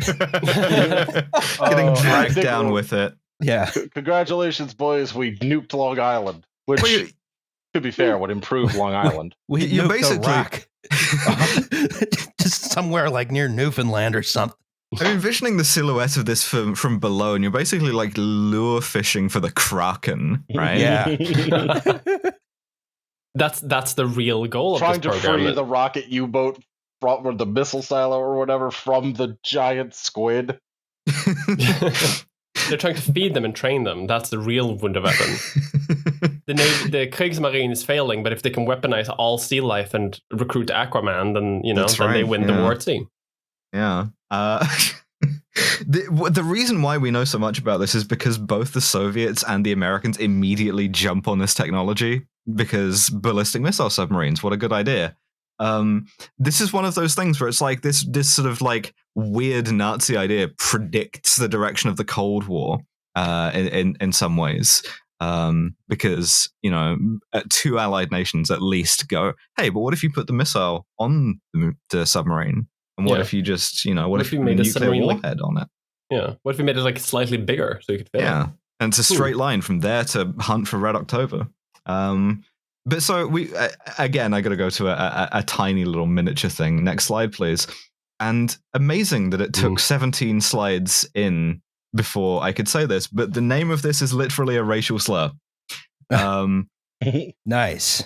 Speaker 1: Getting dragged down with it.
Speaker 2: Yeah.
Speaker 3: Congratulations, boys. We nuked Long Island, which, to be fair, would improve Long Island.
Speaker 2: We nuked basically rock. Just somewhere like near Newfoundland or something.
Speaker 1: I'm envisioning the silhouette of this from below, and you're basically like lure fishing for the Kraken, right?
Speaker 2: Yeah.
Speaker 4: That's the real goal of this program.
Speaker 3: Trying to free the rocket U-boat or the missile silo or whatever from the giant squid.
Speaker 4: They're trying to feed them and train them. That's the real wunderwaffle. The Kriegsmarine is failing, but if they can weaponize all sea life and recruit Aquaman, then they win the war at sea.
Speaker 1: Yeah. The reason why we know so much about this is because both the Soviets and the Americans immediately jump on this technology, because ballistic missile submarines, what a good idea. This is one of those things where it's like this sort of like weird Nazi idea predicts the direction of the Cold War in some ways. Because, two allied nations at least go, hey, but what if you put the missile on the submarine? And what if you just, what if you made a nuclear warhead on it?
Speaker 4: Yeah. What if we made it like slightly bigger so you could fit it?
Speaker 1: Yeah. And it's a straight line from there to hunt for Red October. But so we, again, I got to go to a tiny little miniature thing. Next slide, please. And amazing that it took 17 slides in before I could say this, but the name of this is literally a racial slur.
Speaker 2: Nice.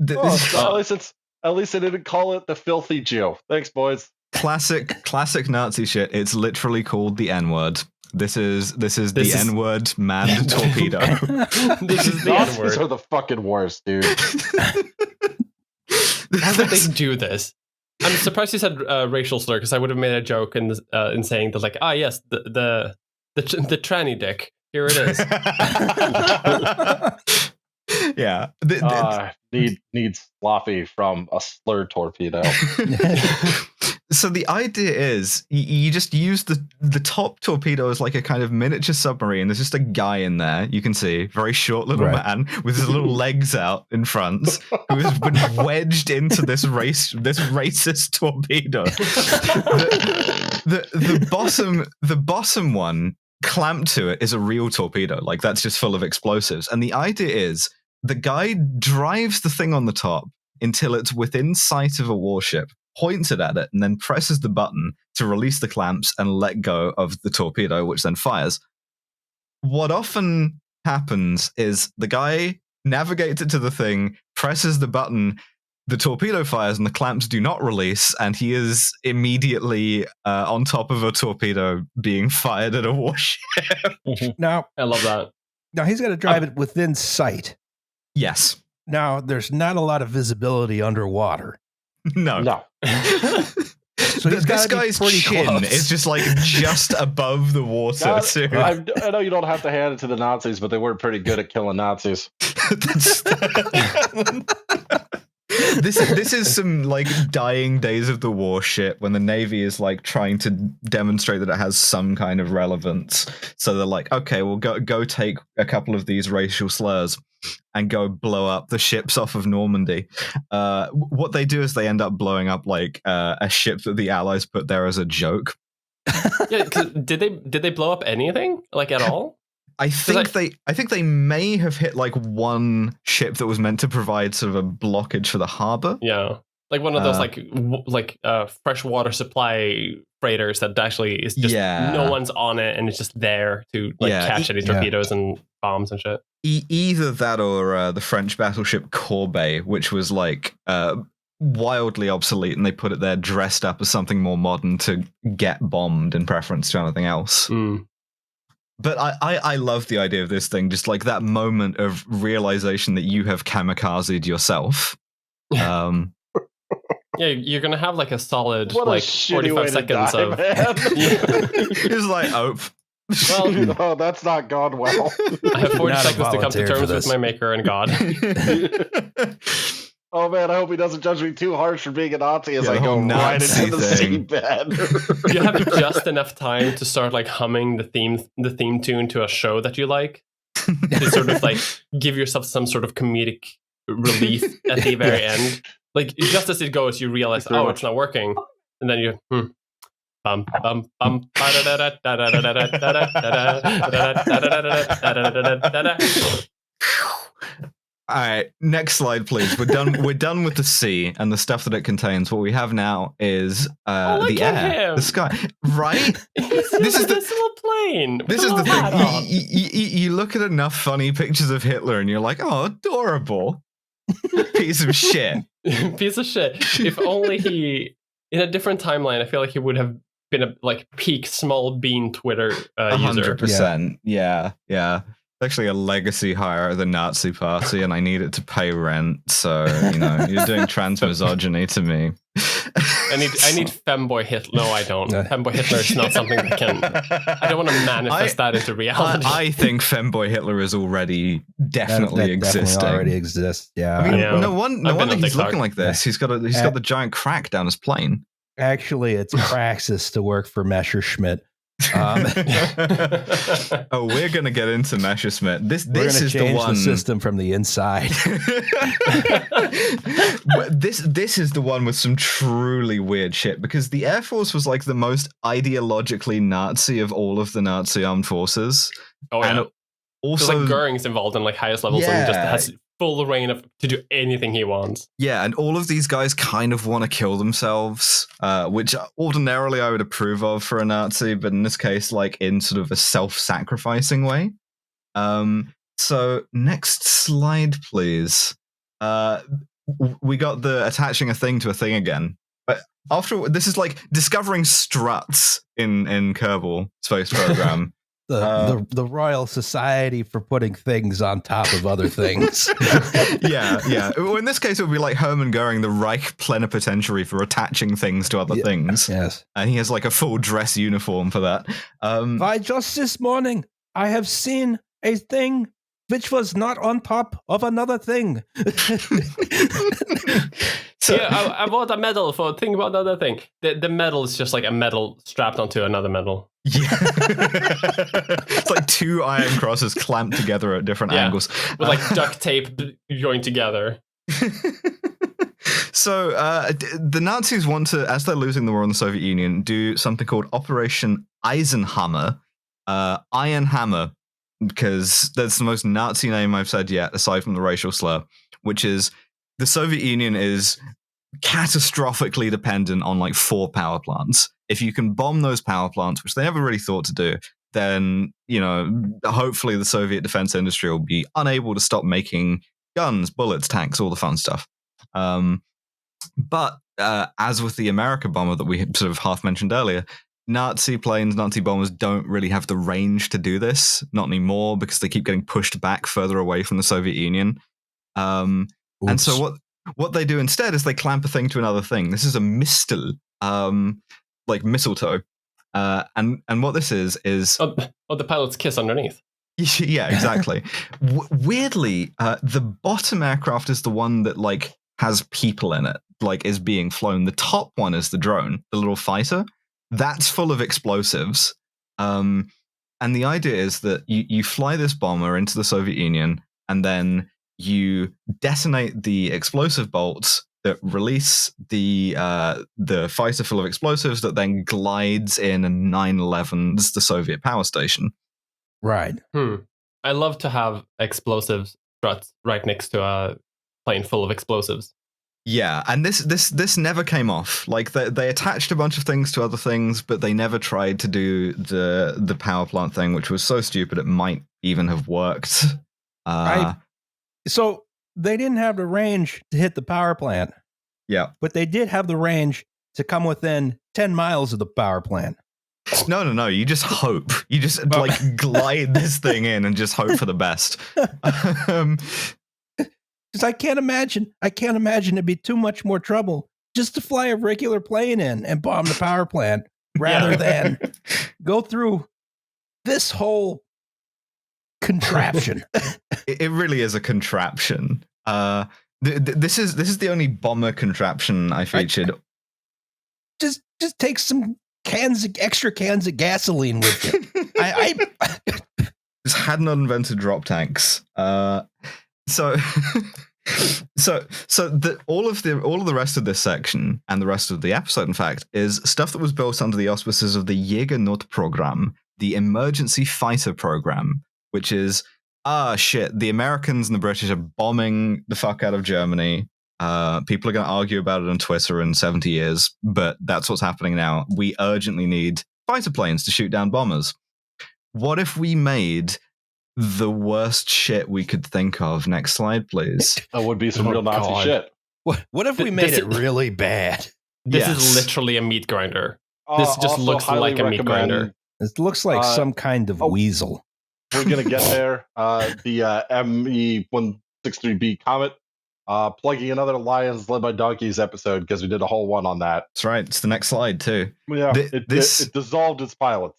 Speaker 3: At least I didn't call it the filthy Jew. Thanks, boys.
Speaker 1: Classic Nazi shit. It's literally called the N-word. This is the N-word manned torpedo.
Speaker 4: This is the N-word.
Speaker 3: These are the fucking worst, dude.
Speaker 4: How did they do this? I'm surprised you said racial slur, because I would have made a joke in saying that, like, yes, the tranny dick. Here it is.
Speaker 1: Yeah.
Speaker 3: Need sloppy from a slur torpedo.
Speaker 1: So the idea is you just use the top torpedo as like a kind of miniature submarine. There's just a guy in there, you can see, very short little man with his little legs out in front, who has been wedged into this racist torpedo. The bottom one clamped to it is a real torpedo. Like, that's just full of explosives. And the idea is the guy drives the thing on the top until it's within sight of a warship, points it at it, and then presses the button to release the clamps and let go of the torpedo, which then fires. What often happens is the guy navigates it to the thing, presses the button, the torpedo fires, and the clamps do not release, and he is immediately on top of a torpedo being fired at a warship.
Speaker 2: Now,
Speaker 4: I love that.
Speaker 2: Now, he's got to drive it within sight.
Speaker 1: Yes.
Speaker 2: Now, there's not a lot of visibility underwater.
Speaker 1: No.
Speaker 2: So
Speaker 1: this guy's chin
Speaker 2: close.
Speaker 1: is just like just above the water.
Speaker 3: I know you don't have to hand it to the Nazis, but they were pretty good at killing Nazis.
Speaker 1: This is some like dying days of the war shit when the Navy is like trying to demonstrate that it has some kind of relevance. So they're like, okay, we'll go take a couple of these racial slurs and go blow up the ships off of Normandy. What they do is they end up blowing up like a ship that the Allies put there as a joke.
Speaker 4: Yeah, did they blow up anything like at all?
Speaker 1: I think they may have hit like one ship that was meant to provide sort of a blockage for the harbor.
Speaker 4: Yeah, like one of those like freshwater supply freighters that actually is just no one's on it and it's just there to like catch any torpedoes and bombs and shit.
Speaker 1: Either that or the French battleship Courbet, which was like wildly obsolete, and they put it there dressed up as something more modern to get bombed in preference to anything else. But I love the idea of this thing, just like that moment of realization that you have kamikazed yourself. Yeah,
Speaker 4: you're going to have like a solid like 45 seconds of...
Speaker 1: It's like,
Speaker 3: well, that's not gone well.
Speaker 4: I have 40 seconds to come to terms with my maker and God.
Speaker 3: Oh man, I hope he doesn't judge me too harsh for being a Nazi as I go right into the seabed.
Speaker 4: You have just enough time to start like humming the theme tune to a show that you like, to sort of like give yourself some sort of comedic relief at the very end. Like just as it goes, you realize, it's not working, and then you bum bum bum.
Speaker 1: All right, next slide, please. We're done with the sea and the stuff that it contains. What we have now is the air, the sky. Right?
Speaker 4: This is the little plane.
Speaker 1: This is the thing. You look at enough funny pictures of Hitler, and you're like, oh, adorable. Piece of shit.
Speaker 4: Piece of shit. If only he, in a different timeline, I feel like he would have been a like peak small bean Twitter user.
Speaker 1: 100%. Yeah. Actually a legacy hire at the Nazi party, and I need it to pay rent. So, you're doing transmisogyny to me.
Speaker 4: I need femboy Hitler. No, I don't. Femboy Hitler is not something that can... I don't want to manifest that into reality.
Speaker 1: I think femboy Hitler is already definitely existing.
Speaker 2: Definitely already exists, yeah.
Speaker 1: I mean, no wonder he's looking like this. He's got the giant crack down his plane.
Speaker 2: Actually, it's praxis to work for Messerschmitt.
Speaker 1: Oh, we're gonna get into Messerschmitt. This is
Speaker 2: change
Speaker 1: the one.
Speaker 2: The system from the inside.
Speaker 1: This is the one with some truly weird shit, because the Air Force was like the most ideologically Nazi of all of the Nazi armed forces.
Speaker 4: Oh yeah.
Speaker 1: And also,
Speaker 4: so like Goering's involved in like highest levels, and he just has full reign to do anything he wants.
Speaker 1: Yeah, and all of these guys kind of want to kill themselves, which ordinarily I would approve of for a Nazi, but in this case, like in sort of a self-sacrificing way. So next slide, please. We got the attaching a thing to a thing again. But after this is like discovering struts in Kerbal Space Program.
Speaker 2: The Royal Society for putting things on top of other things.
Speaker 1: yeah. Well, in this case, it would be like Hermann Goering, the Reich plenipotentiary for attaching things to other things.
Speaker 2: Yes.
Speaker 1: And he has like a full dress uniform for that.
Speaker 2: Why, just this morning, I have seen a thing which was not on top of another thing.
Speaker 4: So, yeah, I bought a medal for a thing about another thing. The medal is just like a medal strapped onto another medal.
Speaker 1: Yeah. It's like two iron crosses clamped together at different angles.
Speaker 4: With like duct tape joined together.
Speaker 1: So the Nazis want to, as they're losing the war in the Soviet Union, do something called Operation Eisenhammer. Iron Hammer, because that's the most Nazi name I've said yet, aside from the racial slur, which is the Soviet Union is catastrophically dependent on like 4 power plants. If you can bomb those power plants, which they never really thought to do, then, hopefully the Soviet defense industry will be unable to stop making guns, bullets, tanks, all the fun stuff. But as with the America bomber that we had sort of half mentioned earlier, Nazi planes, Nazi bombers don't really have the range to do this. Not anymore, because they keep getting pushed back further away from the Soviet Union. And so what they do instead is they clamp a thing to another thing. This is a mistel, like mistletoe. And what this is
Speaker 4: the pilot's kiss underneath.
Speaker 1: Yeah, exactly. Weirdly, the bottom aircraft is the one that like has people in it, like is being flown. The top one is the drone, the little fighter. That's full of explosives. And the idea is that you fly this bomber into the Soviet Union, and then you detonate the explosive bolts that release the fighter full of explosives that then glides in and 9/11s the Soviet power station.
Speaker 2: Right.
Speaker 4: I love to have explosive struts right next to a plane full of explosives.
Speaker 1: Yeah, and this never came off. Like they attached a bunch of things to other things, but they never tried to do the power plant thing, which was so stupid it might even have worked.
Speaker 2: So they didn't have the range to hit the power plant.
Speaker 1: Yeah,
Speaker 2: but they did have the range to come within 10 miles of the power plant.
Speaker 1: No. You just hope. You just like glide this thing in and just hope for the best.
Speaker 2: Because I can't imagine it'd be too much more trouble just to fly a regular plane in and bomb the power plant rather than go through this whole contraption.
Speaker 1: It really is a contraption. This is the only bomber contraption I featured.
Speaker 2: Just take some extra cans of gasoline with you. I
Speaker 1: just had not invented drop tanks. So all of the rest of this section and the rest of the episode, in fact, is stuff that was built under the auspices of the Jägernot program, the emergency fighter program, which is the Americans and the British are bombing the fuck out of Germany. People are going to argue about it on Twitter in 70 years, but that's what's happening now. We urgently need fighter planes to shoot down bombers. What if we made the worst shit we could think of? Next slide, please.
Speaker 3: That would be some real Nazi shit.
Speaker 2: What if we made it really bad?
Speaker 4: This is literally a meat grinder. This just looks like a meat grinder.
Speaker 2: It looks like some kind of weasel.
Speaker 3: We're going to get there. The ME-163B Comet, plugging another Lions Led by Donkeys episode, because we did a whole one on that.
Speaker 1: That's right. It's the next slide, too.
Speaker 3: Yeah, it dissolved its pilots.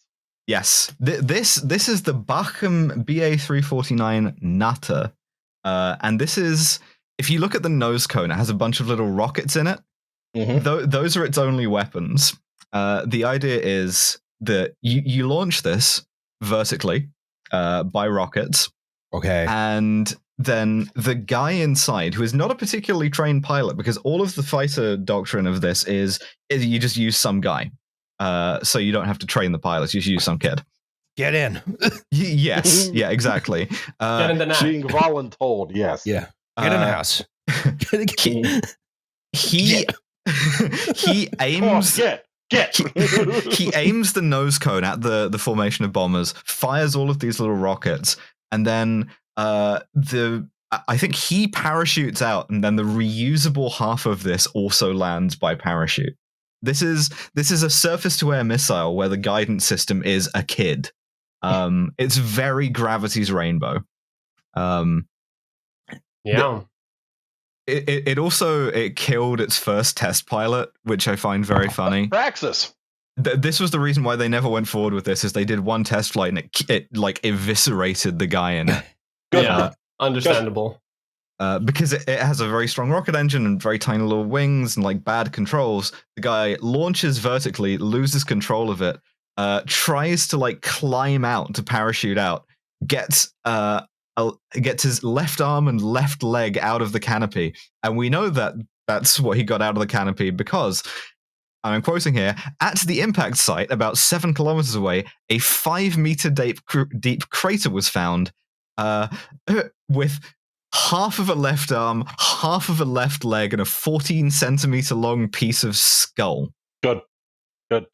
Speaker 1: Yes. This is the Bachem BA-349 Natter. And this is, if you look at the nose cone, it has a bunch of little rockets in it. those are its only weapons. The idea is that you launch this vertically by rockets.
Speaker 2: Okay.
Speaker 1: And then the guy inside, who is not a particularly trained pilot, because all of the fighter doctrine of this is you just use some guy. So you don't have to train the pilots, you just use some kid.
Speaker 2: Get in.
Speaker 1: Yes, yeah, exactly.
Speaker 4: Get in the net.
Speaker 3: Being voluntold, yes.
Speaker 2: Yeah. Get in the house.
Speaker 1: He aims. He aims the nose cone at the formation of bombers, fires all of these little rockets, and then I think he parachutes out, and then the reusable half of this also lands by parachute. This is a surface-to-air missile where the guidance system is a kid. It's very Gravity's Rainbow.
Speaker 4: Yeah.
Speaker 1: It killed its first test pilot, which I find very funny.
Speaker 3: Praxis.
Speaker 1: This was the reason why they never went forward with this, is they did one test flight and it like eviscerated the guy in it.
Speaker 4: Yeah, understandable.
Speaker 1: Because it has a very strong rocket engine and very tiny little wings and like bad controls. The guy launches vertically, loses control of it, tries to like climb out to parachute out, gets his left arm and left leg out of the canopy, and we know that that's what he got out of the canopy because, I'm quoting here, at the impact site about 7 kilometers away, a 5-meter deep crater was found with half of a left arm, half of a left leg, and a 14-centimeter long piece of skull.
Speaker 3: Good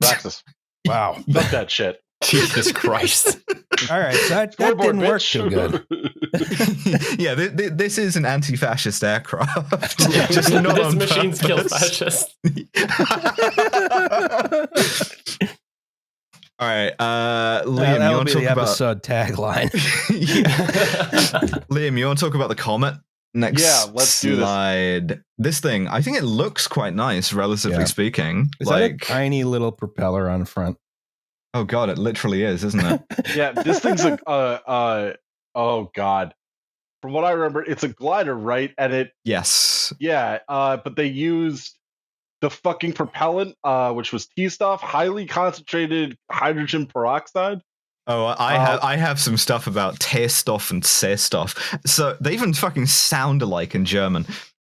Speaker 3: Praxis.
Speaker 2: Wow.
Speaker 3: Fuck that shit.
Speaker 4: Jesus Christ.
Speaker 2: All right, so that didn't work too good.
Speaker 1: Yeah, this is an anti-fascist aircraft. Just not
Speaker 4: this
Speaker 1: on
Speaker 4: machines
Speaker 1: purpose.
Speaker 4: kill fascists.
Speaker 1: All right, Liam,
Speaker 2: That'll
Speaker 1: you want
Speaker 2: be
Speaker 1: to
Speaker 2: the
Speaker 1: talk about
Speaker 2: episode tagline.
Speaker 1: Liam, you want to talk about the comet? Next
Speaker 3: let's do
Speaker 1: slide. This thing, I think it looks quite nice, relatively speaking.
Speaker 2: Is that a tiny little propeller on front?
Speaker 1: Oh god, it literally is, isn't it?
Speaker 3: Yeah, this thing's a oh god. From what I remember, it's a glider, right? And it
Speaker 1: Yes.
Speaker 3: Yeah, but they used the fucking propellant, which was T-stuff, highly concentrated hydrogen peroxide.
Speaker 1: Oh, I have some stuff about Teerstoff and Seerstoff. So they even fucking sound alike in German.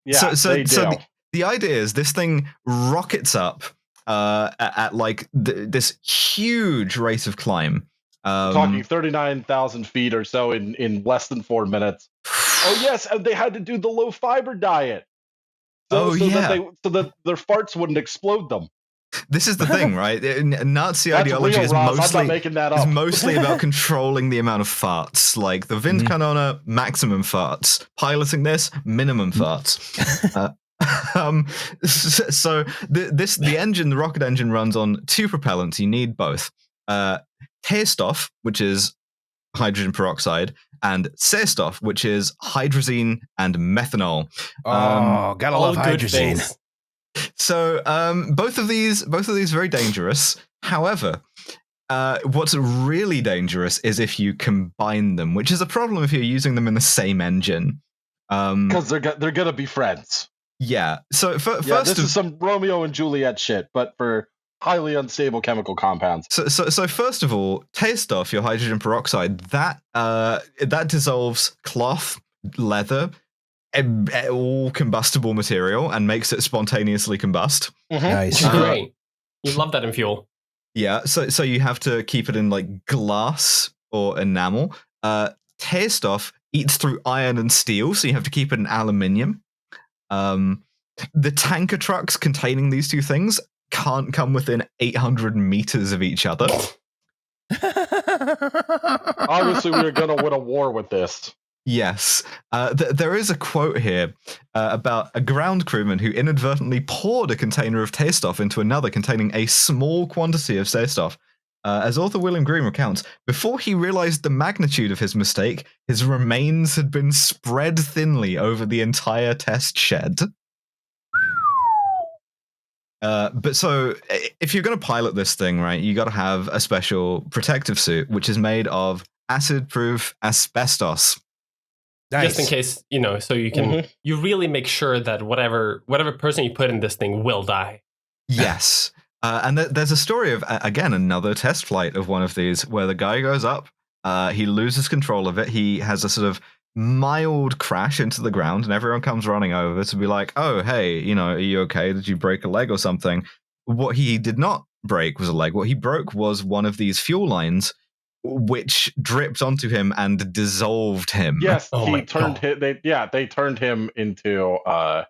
Speaker 3: Yeah,
Speaker 1: so the idea is this thing rockets up at like this huge rate of climb.
Speaker 3: Talking 39,000 feet or so in less than 4 minutes. Oh yes, and they had to do the low fiber diet. So that their farts wouldn't explode them.
Speaker 1: This is the thing, right? Nazi
Speaker 3: That's
Speaker 1: ideology
Speaker 3: real, Ross. I'm not making that up.
Speaker 1: is mostly about controlling the amount of farts. Like the Windkanone, maximum farts. Piloting this, minimum farts. So the engine, the rocket engine, runs on 2 propellants. You need both. Teerstoff, which is hydrogen peroxide, and Seerstoff, which is hydrazine and methanol.
Speaker 2: Gotta love hydrazine.
Speaker 1: So both of these very dangerous. However, what's really dangerous is if you combine them, which is a problem if you're using them in the same engine.
Speaker 3: Because they're gonna be friends.
Speaker 1: Yeah. So first,
Speaker 3: this is some Romeo and Juliet shit, but for highly unstable chemical compounds.
Speaker 1: So first of all, Teerstoff, your hydrogen peroxide, that dissolves cloth, leather, all combustible material and makes it spontaneously combust.
Speaker 2: Nice.
Speaker 4: Great. You love that in fuel.
Speaker 1: Yeah, so you have to keep it in like glass or enamel. Teerstoff eats through iron and steel, so you have to keep it in aluminium. The tanker trucks containing these 2 things can't come within 800 meters of each other.
Speaker 3: Obviously, we are going to win a war with this.
Speaker 1: Yes. There is a quote here about a ground crewman who inadvertently poured a container of Teerstoff into another containing a small quantity of Seerstoff. As author William Green recounts, before he realized the magnitude of his mistake, his remains had been spread thinly over the entire test shed. But so, if you're going to pilot this thing, right, you got to have a special protective suit, which is made of acid-proof asbestos.
Speaker 2: Nice.
Speaker 4: Just in case, so you can you really make sure that whatever person you put in this thing will die.
Speaker 1: Yes. And there's a story of, again, another test flight of one of these where the guy goes up, he loses control of it, he has a sort of mild crash into the ground, and everyone comes running over to be like, oh, hey, are you okay? Did you break a leg or something? What he did not break was a leg. What he broke was one of these fuel lines, which dripped onto him and dissolved him.
Speaker 3: Yes,
Speaker 4: they
Speaker 3: turned him into a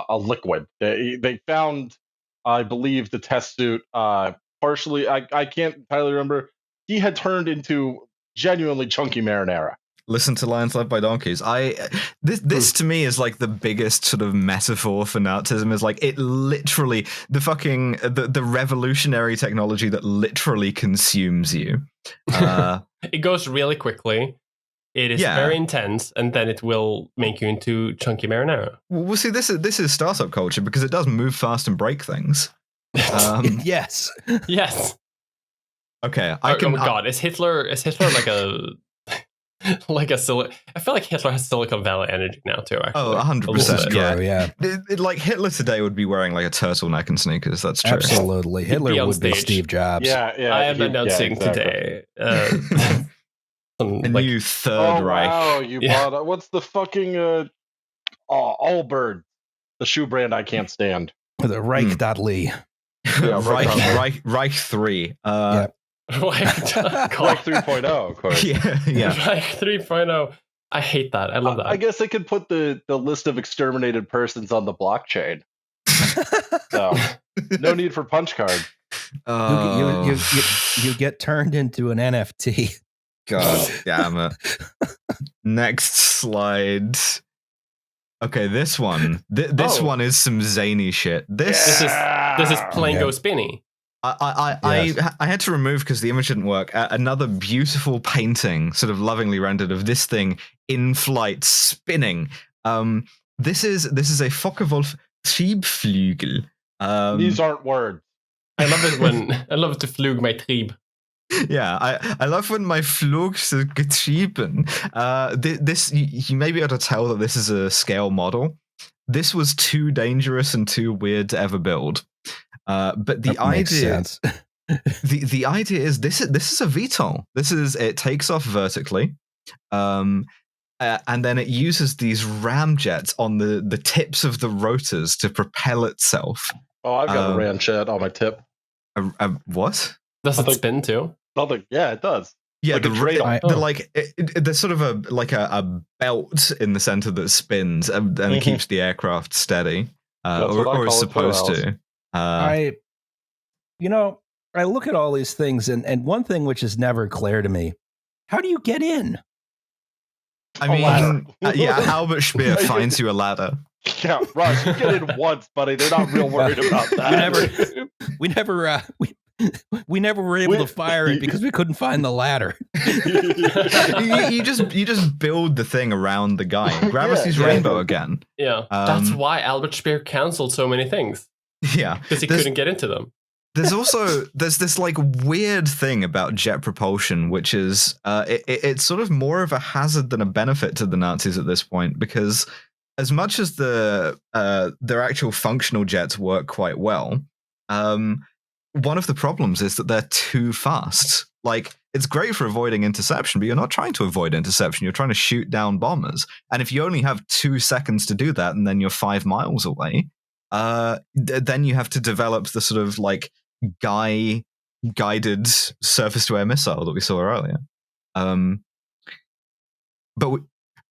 Speaker 3: liquid. They found, I believe, the test suit partially. I can't entirely remember. He had turned into genuinely chunky marinara.
Speaker 1: Listen to Lions Led by Donkeys. This to me is like the biggest sort of metaphor for Nazism. Is like it literally the revolutionary technology that literally consumes you.
Speaker 4: It goes really quickly. It is very intense, and then it will make you into chunky marinara.
Speaker 1: Well, see, this is startup culture because it does move fast and break things.
Speaker 2: Yes.
Speaker 1: Okay,
Speaker 4: Oh my god, is Hitler like a I feel like Hitler has Silicon Valley energy now too. Actually.
Speaker 1: 100%.
Speaker 2: Yeah.
Speaker 1: Like Hitler today would be wearing like a turtleneck and sneakers. That's true.
Speaker 2: Absolutely, Hitler would be Steve Jobs.
Speaker 3: Yeah.
Speaker 4: I am announcing today.
Speaker 1: New Third Reich.
Speaker 3: Wow, you bought what's the fucking Allbirds, the shoe brand I can't stand.
Speaker 2: The Reich.ly.
Speaker 3: Yeah,
Speaker 1: Reich 3.
Speaker 3: Reich 3.0, of course.
Speaker 1: Yeah.
Speaker 4: Reich 3.0. I hate that. I love that.
Speaker 3: I guess they could put the list of exterminated persons on the blockchain. So, no need for punch card.
Speaker 2: You get turned into an NFT.
Speaker 1: God damn it. Next slide. Okay, this one. This one is some zany shit. This
Speaker 4: is plain go spinny.
Speaker 1: I had to remove because the image didn't work. Another beautiful painting, sort of lovingly rendered, of this thing in flight spinning. This is a Focke-Wulf Triebflügel.
Speaker 3: These aren't words.
Speaker 4: I love to flug my Trieb.
Speaker 1: Yeah, I love when my Flug so getrieben. This you may be able to tell that this is a scale model. This was too dangerous and too weird to ever build. But the idea, the idea is this is a VTOL. It takes off vertically, and then it uses these ramjets on the tips of the rotors to propel itself.
Speaker 3: Oh, I've got a ramjet on my tip.
Speaker 1: What?
Speaker 4: Does it spin too?
Speaker 3: Nothing. Yeah, it does.
Speaker 1: Yeah, there's sort of a belt in the center that spins and it keeps the aircraft steady, or is supposed to.
Speaker 2: I look at all these things, and one thing which is never clear to me: how do you get in?
Speaker 1: I mean, Albert Speer finds you a ladder.
Speaker 3: Yeah, Russ, you get in once, buddy. They're not real worried about that.
Speaker 2: We never were able to fire it because we couldn't find the ladder.
Speaker 1: you just build the thing around the guy. Gravity's rainbow again.
Speaker 4: Yeah, that's why Albert Speer canceled so many things.
Speaker 1: Yeah,
Speaker 4: because he couldn't get into them.
Speaker 1: There's this like weird thing about jet propulsion, which is it's sort of more of a hazard than a benefit to the Nazis at this point, because as much as their actual functional jets work quite well, one of the problems is that they're too fast. Like, it's great for avoiding interception, but you're not trying to avoid interception. You're trying to shoot down bombers. And if you only have 2 seconds to do that, and then you're 5 miles away, then you have to develop the sort of like guided surface-to-air missile that we saw earlier.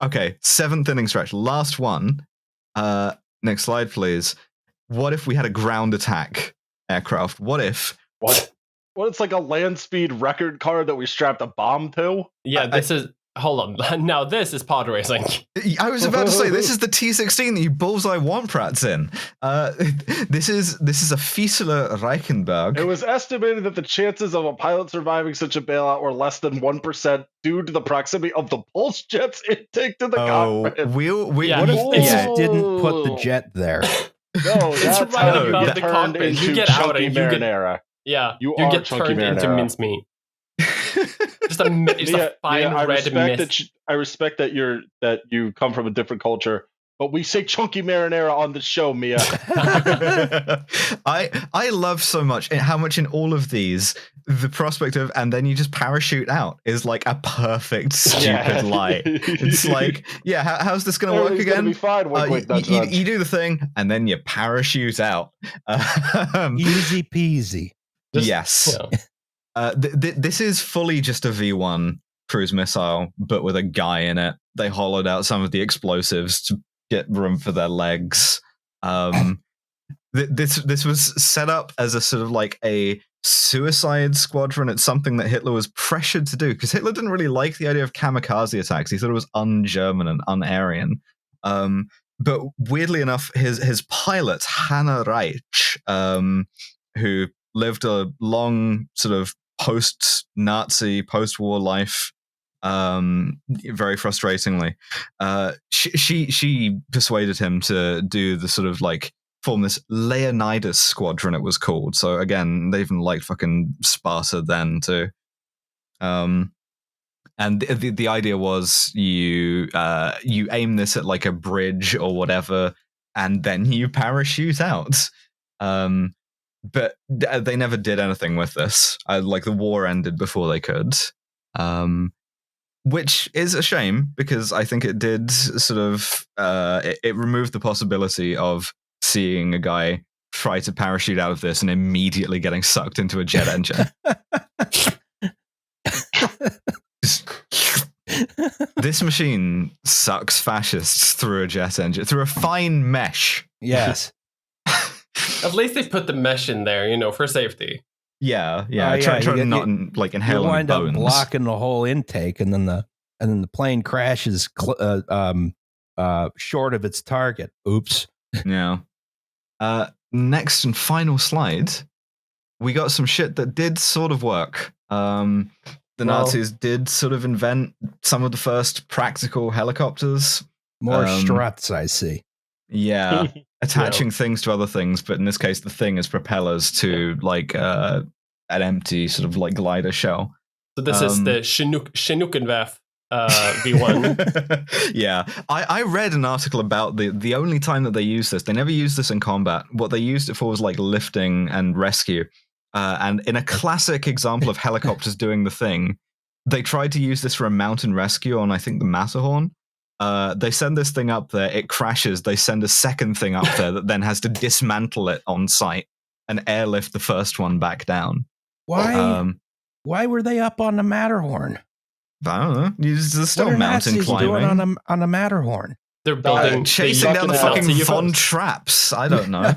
Speaker 1: Okay, 7th inning stretch, last one. Next slide, please. What if we had a ground attack aircraft? What?
Speaker 3: Well, it's like a land speed record car that we strapped a bomb to.
Speaker 4: Yeah, hold on. Now this is pod racing.
Speaker 1: I was about to say, this is the T-16 that you bullseye Womprats in. This is a Fieseler Reichenberg.
Speaker 3: It was estimated that the chances of a pilot surviving such a bailout were less than 1% due to the proximity of the pulse jet's intake to the cockpit.
Speaker 2: What if they just didn't put the jet there?
Speaker 3: No,
Speaker 4: it's right above the cockpit. You get out and
Speaker 3: marinara.
Speaker 4: You get turned into mincemeat. Just a fine red mist.
Speaker 3: I respect that you come from a different culture, but we say chunky marinara on the show, Mia.
Speaker 1: I love so much how much in all of these the prospect of and then you just parachute out is like a perfect stupid lie. It's like, yeah, how's this gonna work again?
Speaker 3: Be fine. Wink, nudge, nudge.
Speaker 1: You do the thing and then you parachute out.
Speaker 2: Easy peasy.
Speaker 1: Yes. Yeah. This is fully just a V1 cruise missile, but with a guy in it. They hollowed out some of the explosives to get room for their legs. This was set up as a sort of like a suicide squadron. It's something that Hitler was pressured to do because Hitler didn't really like the idea of kamikaze attacks. He thought it was un-German and un-Aryan. But weirdly enough, his pilot Hannah Reich, who lived a long sort of post-Nazi, post-war life, very frustratingly, she persuaded him to do the sort of like form this Leonidas squadron, it was called. So again, they even liked fucking Sparta then too. And the idea was you aim this at like a bridge or whatever, and then you parachute out. But they never did anything with this. Like the war ended before they could. Which is a shame because I think it did sort of it removed the possibility of seeing a guy try to parachute out of this and immediately getting sucked into a jet engine. This machine sucks fascists through a jet engine, through a fine mesh.
Speaker 2: Yes.
Speaker 4: At least they put the mesh in there, for safety.
Speaker 1: Yeah. Try to not like inhale
Speaker 2: you wind
Speaker 1: bones.
Speaker 2: Up blocking the whole intake, and then the plane crashes short of its target. Oops.
Speaker 1: Yeah. Next and final slide, we got some shit that did sort of work. The Nazis did sort of invent some of the first practical helicopters.
Speaker 2: More struts, I see.
Speaker 1: Yeah. Attaching things to other things, but in this case, the thing is propellers to like an empty sort of like glider shell.
Speaker 4: So this is the Chinookenwerf V1.
Speaker 1: Yeah. I read an article about the only time that they used this. They never used this in combat. What they used it for was like lifting and rescue. And in a classic example of helicopters doing the thing, they tried to use this for a mountain rescue on, I think, the Matterhorn. They send this thing up there, it crashes, they send a second thing up there that then has to dismantle it on site and airlift the first one back down.
Speaker 2: Why were they up on the Matterhorn?
Speaker 1: I don't know. There's still mountain
Speaker 2: Nazis
Speaker 1: climbing.
Speaker 2: Doing on the Matterhorn?
Speaker 4: They're building
Speaker 1: chasing down the fucking Von Traps. I don't know.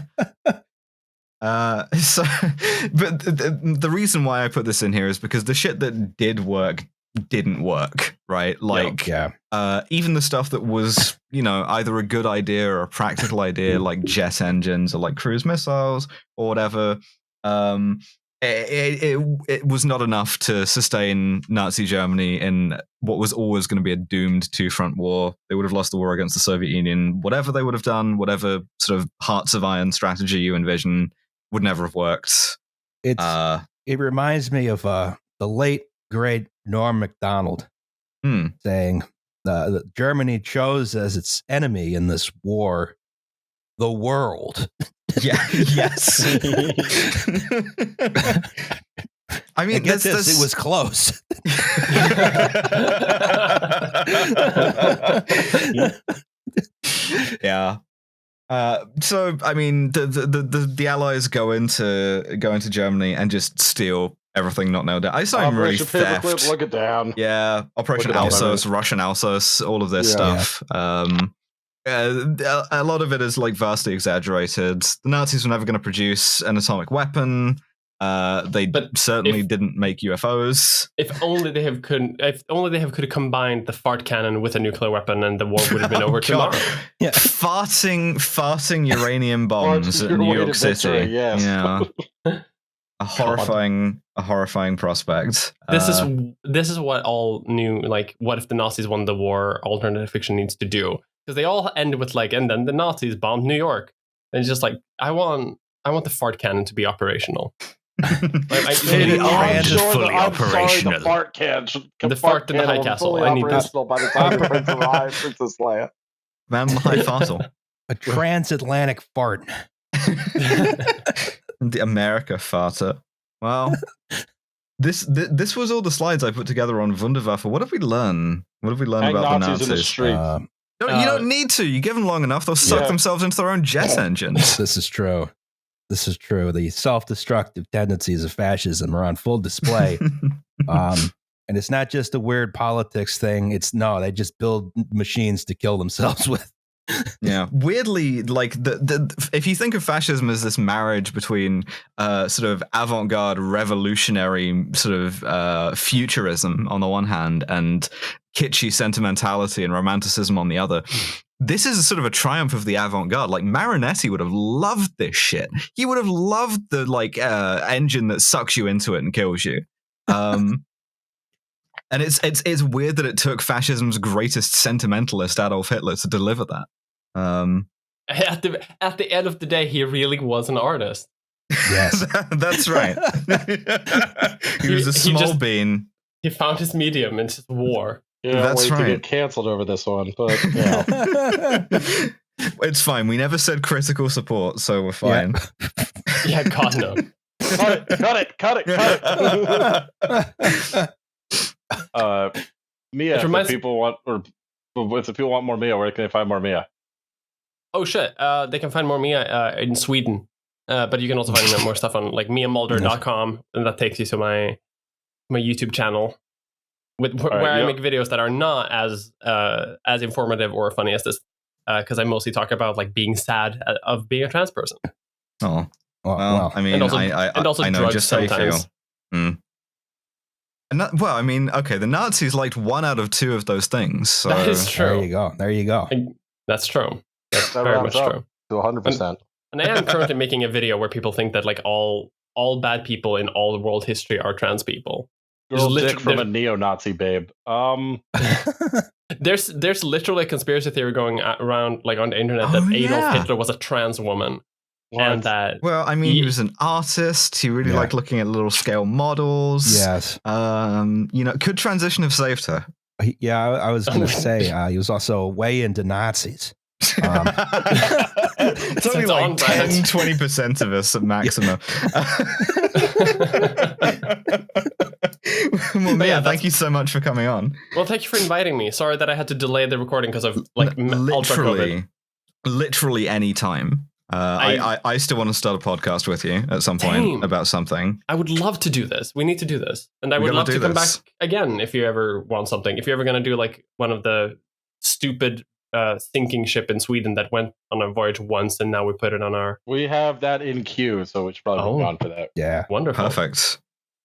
Speaker 1: But the reason why I put this in here is because the shit that did work didn't work, right? Like, even the stuff that was, either a good idea or a practical idea, like jet engines or like cruise missiles or whatever, it was not enough to sustain Nazi Germany in what was always going to be a doomed two-front war. They would have lost the war against the Soviet Union. Whatever they would have done, whatever sort of hearts of iron strategy you envision, would never have worked.
Speaker 2: It reminds me of the late great Norm Macdonald saying that Germany chose as its enemy in this war the world.
Speaker 1: Yeah. Yes. I mean,
Speaker 2: it was close.
Speaker 1: Yeah. So I mean, the Allies go into Germany and just steal everything not nailed down. I saw him really theft.
Speaker 3: Look it down.
Speaker 1: Yeah, Operation Alsos, Russian Alsos, all of this stuff. A lot of it is like vastly exaggerated. The Nazis were never going to produce an atomic weapon. They certainly didn't make UFOs.
Speaker 4: If only they could have combined the fart cannon with a nuclear weapon, and the war would have been over tomorrow.
Speaker 1: Yeah. Farting uranium bombs in New York City.
Speaker 3: Victory, yes.
Speaker 1: Yeah. A horrifying prospect.
Speaker 4: This is what all new, like, what if the Nazis won the war alternative fiction needs to do, because they all end with like, and then the Nazis bombed New York, and it's just like, I want the fart cannon to be operational. I'm
Speaker 3: sorry, the fart can.
Speaker 4: The fart in the High Castle. I need this
Speaker 3: by the time the Prince arrives, Princess Leia.
Speaker 1: Man, the High Fartle.
Speaker 2: A transatlantic fart.
Speaker 1: The America farter. Well, this was all the slides I put together on Wunderwaffle. What have we learned? What have we learned about
Speaker 3: Nazis
Speaker 1: the
Speaker 3: Nazis? In the street.
Speaker 1: You don't need to. You give them long enough, they'll suck themselves into their own jet engines.
Speaker 2: This is true. This is true. The self-destructive tendencies of fascism are on full display. And it's not just a weird politics thing. They just build machines to kill themselves with.
Speaker 1: Yeah, weirdly, like if you think of fascism as this marriage between sort of avant-garde revolutionary sort of futurism on the one hand and kitschy sentimentality and romanticism on the other, this is a sort of a triumph of the avant-garde. Like Marinetti would have loved this shit. He would have loved the engine that sucks you into it and kills you. And it's weird that it took fascism's greatest sentimentalist, Adolf Hitler, to deliver that.
Speaker 4: At the end of the day, he really was an artist.
Speaker 2: Yes,
Speaker 1: that's right. He was a small bean.
Speaker 4: He found his medium in his war.
Speaker 3: Yeah,
Speaker 1: that's right.
Speaker 3: To get canceled over this one, but
Speaker 1: it's fine. We never said critical support, so we're fine.
Speaker 4: Yeah, God no.
Speaker 3: Cut it. Mia, if people want more Mia, where can they find more Mia?
Speaker 4: Oh shit! They can find more Mia in Sweden, but you can also find more stuff on like miamulder.com, and that takes you to my YouTube channel, where I make videos that are not as informative or funny as this, because I mostly talk about like being sad of being a trans person.
Speaker 1: Oh, well, I mean,
Speaker 4: and also
Speaker 1: I know
Speaker 4: drugs
Speaker 1: just how you
Speaker 4: sometimes.
Speaker 1: feel. Well, I mean, okay, the Nazis liked 1 out of 2 of those things. So.
Speaker 4: That is true.
Speaker 2: There you go.
Speaker 4: That's true. That's very much true.
Speaker 3: To 100%.
Speaker 4: And I am currently making a video where people think that like all bad people in all world history are trans people.
Speaker 3: Girl dick from a neo-Nazi babe.
Speaker 4: There's literally a conspiracy theory going around like on the internet that Adolf Hitler was a trans woman.
Speaker 3: What?
Speaker 4: And that
Speaker 1: he was an artist. He really liked looking at little scale models.
Speaker 2: Yes.
Speaker 1: Could transition have saved her?
Speaker 2: I was going to say he was also way into Nazis.
Speaker 1: It's only like 10-20% of us at maximum. Well, Mia, thank you so much for coming on.
Speaker 4: Well, thank you for inviting me. Sorry that I had to delay the recording because of like ultra COVID.
Speaker 1: Literally any time. I still want to start a podcast with you at some point about something.
Speaker 4: I would love to do this. We need to do this. And I would love to come back again if you ever want something. If you're ever going to do like one of the stupid sinking ship in Sweden that went on a voyage once and now we put it on our...
Speaker 3: We have that in queue, so we should probably move on for that.
Speaker 2: Yeah.
Speaker 4: Wonderful.
Speaker 1: Perfect.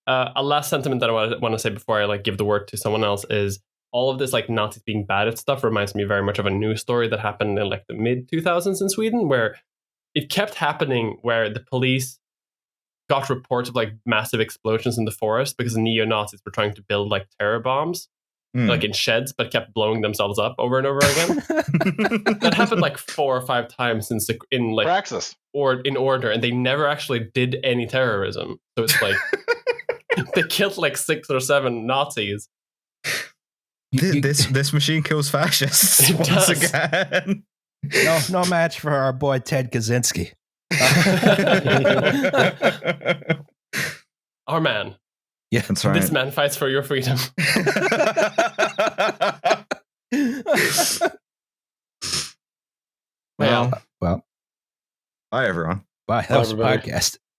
Speaker 4: A last sentiment that I want to say before I like give the word to someone else is all of this like Nazis being bad at stuff reminds me very much of a news story that happened in like the mid 2000s in Sweden, where it kept happening where the police got reports of like massive explosions in the forest because the neo-Nazis were trying to build like terror bombs like in sheds, but kept blowing themselves up over and over again. That happened like 4 or 5 times in like
Speaker 3: Praxis.
Speaker 4: Or in order, and they never actually did any terrorism. So it's like they killed like 6 or 7 Nazis.
Speaker 1: This machine kills fascists once again.
Speaker 2: No match for our boy Ted Kaczynski.
Speaker 4: Our man.
Speaker 2: Yeah, that's right.
Speaker 4: This man fights for your freedom.
Speaker 1: Well,
Speaker 2: bye everyone.
Speaker 1: Bye.
Speaker 2: That was a podcast.